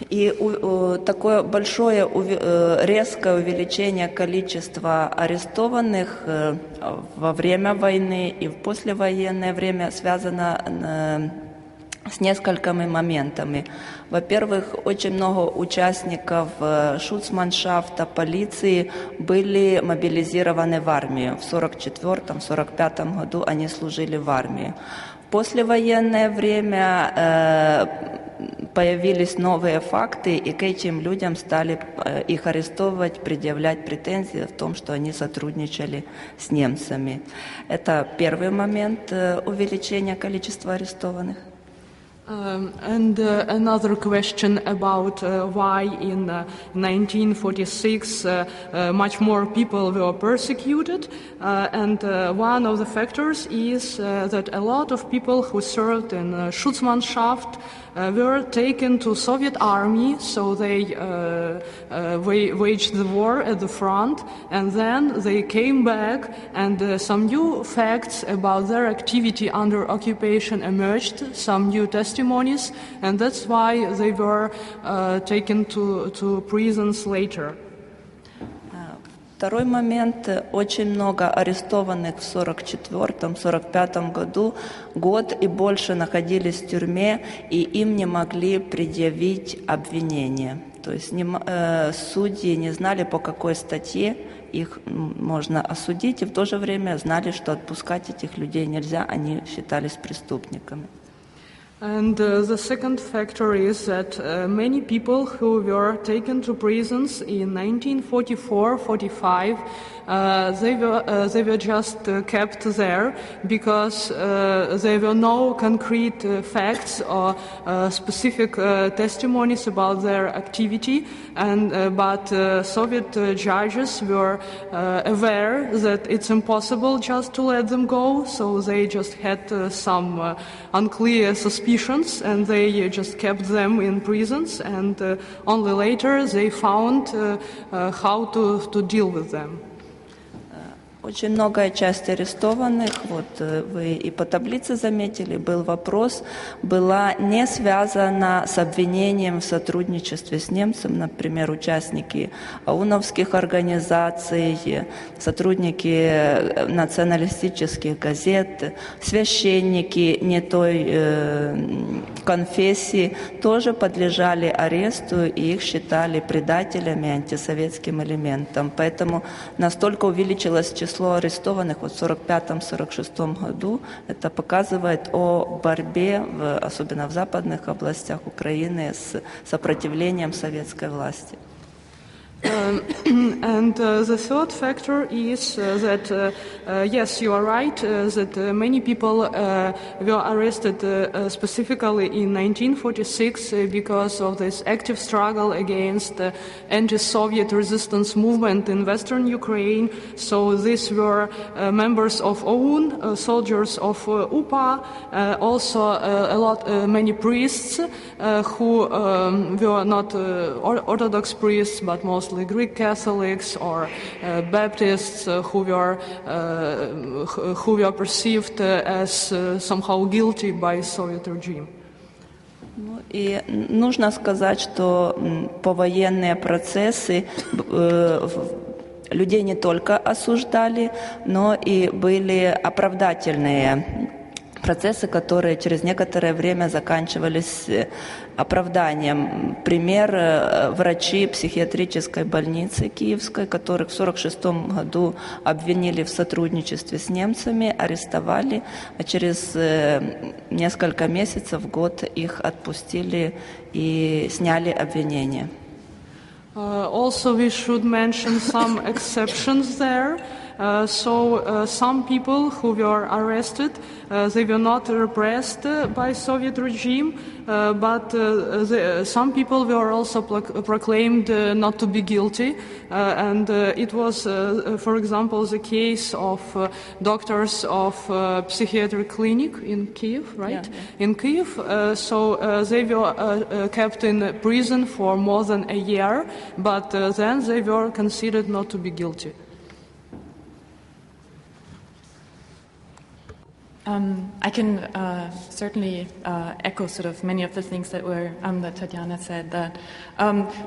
И такое большое резкое увеличение количества арестованных во время войны и в послевоенное время связано с несколькими моментами. Во-первых, очень много участников шуцманшафта, полиции были мобилизированы в армию. В 1944-1945 году они служили в армии. В послевоенное время появились новые факты, и к этим людям стали их арестовывать, предъявлять претензии в том, что они сотрудничали с немцами. Это первый момент увеличения количества арестованных. And another question about why in 1946 much more people were persecuted, and one of the factors is that a lot of people who served in Schutzmannschaft were taken to Soviet army, so they waged the war at the front, and then they came back, and some new facts about their activity under occupation emerged, some new testimonies, and that's why they were taken to prisons later. Второй момент. Очень много арестованных в 1944-1945 году, год и больше находились в тюрьме, и им не могли предъявить обвинение. То есть судьи не знали, по какой статье их можно осудить, и в то же время знали, что отпускать этих людей нельзя, они считались преступниками. And the second factor is that many people who were taken to prisons in 1944-45, they were just kept there because there were no concrete facts or specific testimonies about their activity, but Soviet judges were aware that it's impossible just to let them go, so they just had some unclear suspicions, and they just kept them in prisons, and only later they found how to deal with them. Очень многое часть арестованных, вот вы и по таблице заметили, был вопрос, была не связана с обвинением в сотрудничестве с немцем, например, участники ауновских организаций, сотрудники националистических газет, священники не той конфессии тоже подлежали аресту, и их считали предателями, антисоветским элементом. Поэтому настолько увеличилось число арестованных вот в 1945-1946 году. Это показывает о борьбе, особенно в западных областях Украины, с сопротивлением советской власти. And the third factor is that, yes, you are right, that many people were arrested specifically in 1946 because of this active struggle against the anti-Soviet resistance movement in Western Ukraine. So these were members of OUN, soldiers of UPA, also many priests who were not Orthodox priests, but mostly Greek Catholics or Baptists who were perceived as somehow guilty by Soviet regime. Ну, и нужно сказать, что повоенные процессы людей не только осуждали, но и были оправдательные процессы, которые через некоторое время заканчивались оправданием. Пример: врачи психиатрической больницы киевской, которых в 1946 году обвинили в сотрудничестве с немцами, арестовали, а через несколько месяцев, год, их отпустили и сняли обвинения. Also, we should mention some exceptions there. Some people who were arrested, they were not repressed by Soviet regime, but some people were also proclaimed not to be guilty, and it was, for example, the case of doctors of psychiatric clinic in Kiev, right? Yeah. In Kiev, they were kept in prison for more than a year, but then they were considered not to be guilty. I can certainly echo sort of many of the things that that Tetiana said. That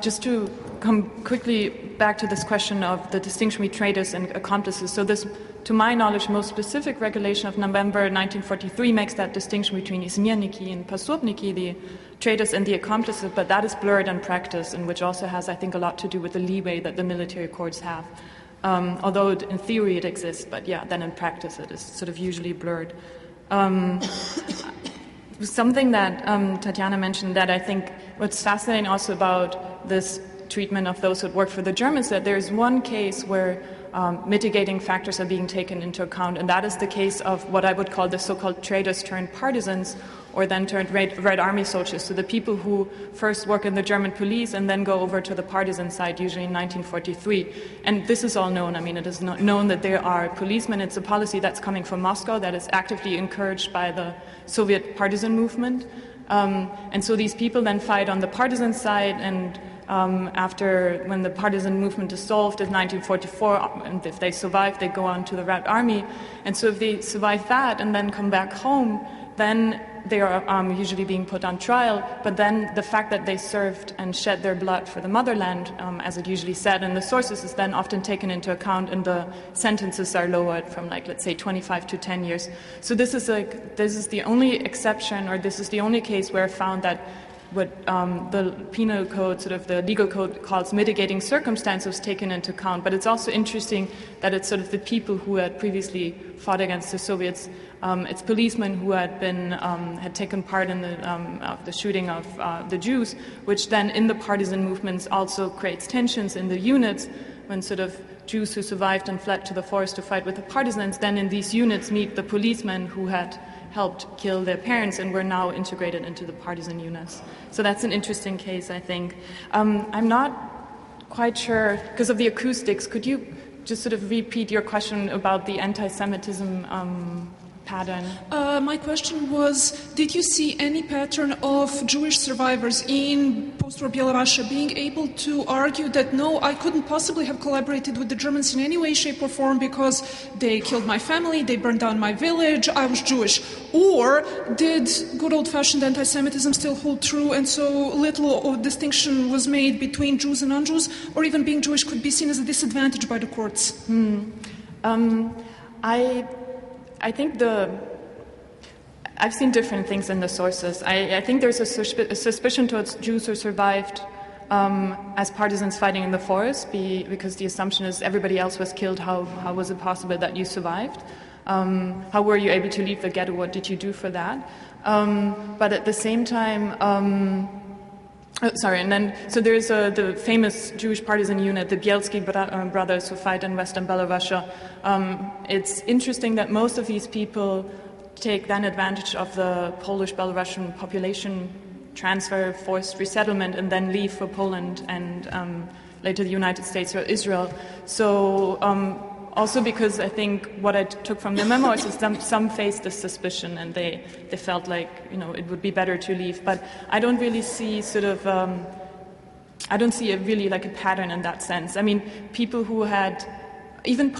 just to come quickly back to this question of the distinction between traitors and accomplices. So this, to my knowledge, most specific regulation of November 1943 makes that distinction between izmerniki and posubniki, the traitors and the accomplices, but that is blurred in practice, and which also has, I think, a lot to do with the leeway that the military courts have. Although in theory it exists, but yeah, then in practice it is sort of usually blurred. Something that Tetiana mentioned that I think what's fascinating also about this treatment of those who work for the Germans, that there's one case where mitigating factors are being taken into account, and that is the case of what I would call the so-called traitors turned partisans, or then turned Red Army soldiers. So the people who first work in the German police and then go over to the partisan side, usually in 1943. And this is all known. I mean, it is not known that there are policemen. It's a policy that's coming from Moscow that is actively encouraged by the Soviet partisan movement. And so these people then fight on the partisan side, and after, when the partisan movement dissolved in 1944, and if they survive, they go on to the Red Army. And so if they survive that and then come back home, then they are usually being put on trial, but then the fact that they served and shed their blood for the motherland, as it usually said in the sources, is then often taken into account, and the sentences are lowered from, like, let's say 25 to 10 years. So this is the only exception, or this is the only case where I found that what the penal code, sort of the legal code, calls mitigating circumstances taken into account. But it's also interesting that it's sort of the people who had previously fought against the Soviets. It's policemen who had taken part in the shooting of the Jews, which then in the partisan movements also creates tensions in the units when sort of Jews who survived and fled to the forest to fight with the partisans then in these units meet the policemen who had helped kill their parents and were now integrated into the partisan units. So that's an interesting case, I think. I'm not quite sure, because of the acoustics, could you just sort of repeat your question about the anti-Semitism pattern? My question was, did you see any pattern of Jewish survivors in post-war Belorussia being able to argue that, no, I couldn't possibly have collaborated with the Germans in any way, shape, or form because they killed my family, they burned down my village, I was Jewish? Or did good old-fashioned anti-Semitism still hold true, and so little distinction was made between Jews and non-Jews, or even being Jewish could be seen as a disadvantage by the courts? I think I've seen different things in the sources. I think there's a suspicion towards Jews who survived as partisans fighting in the forest, because the assumption is everybody else was killed. How was it possible that you survived? How were you able to leave the ghetto? What did you do for that? But at the same time, so there's the famous Jewish partisan unit, the Bielski brothers, who fight in Western Belorussia. It's interesting that most of these people take then advantage of the Polish-Belarusian population transfer, forced resettlement, and then leave for Poland and later the United States or Israel. So also because I think what I took from the memoirs is some faced this suspicion and they felt like, it would be better to leave. But I don't really see I don't see really like a pattern in that sense. I mean, people who had even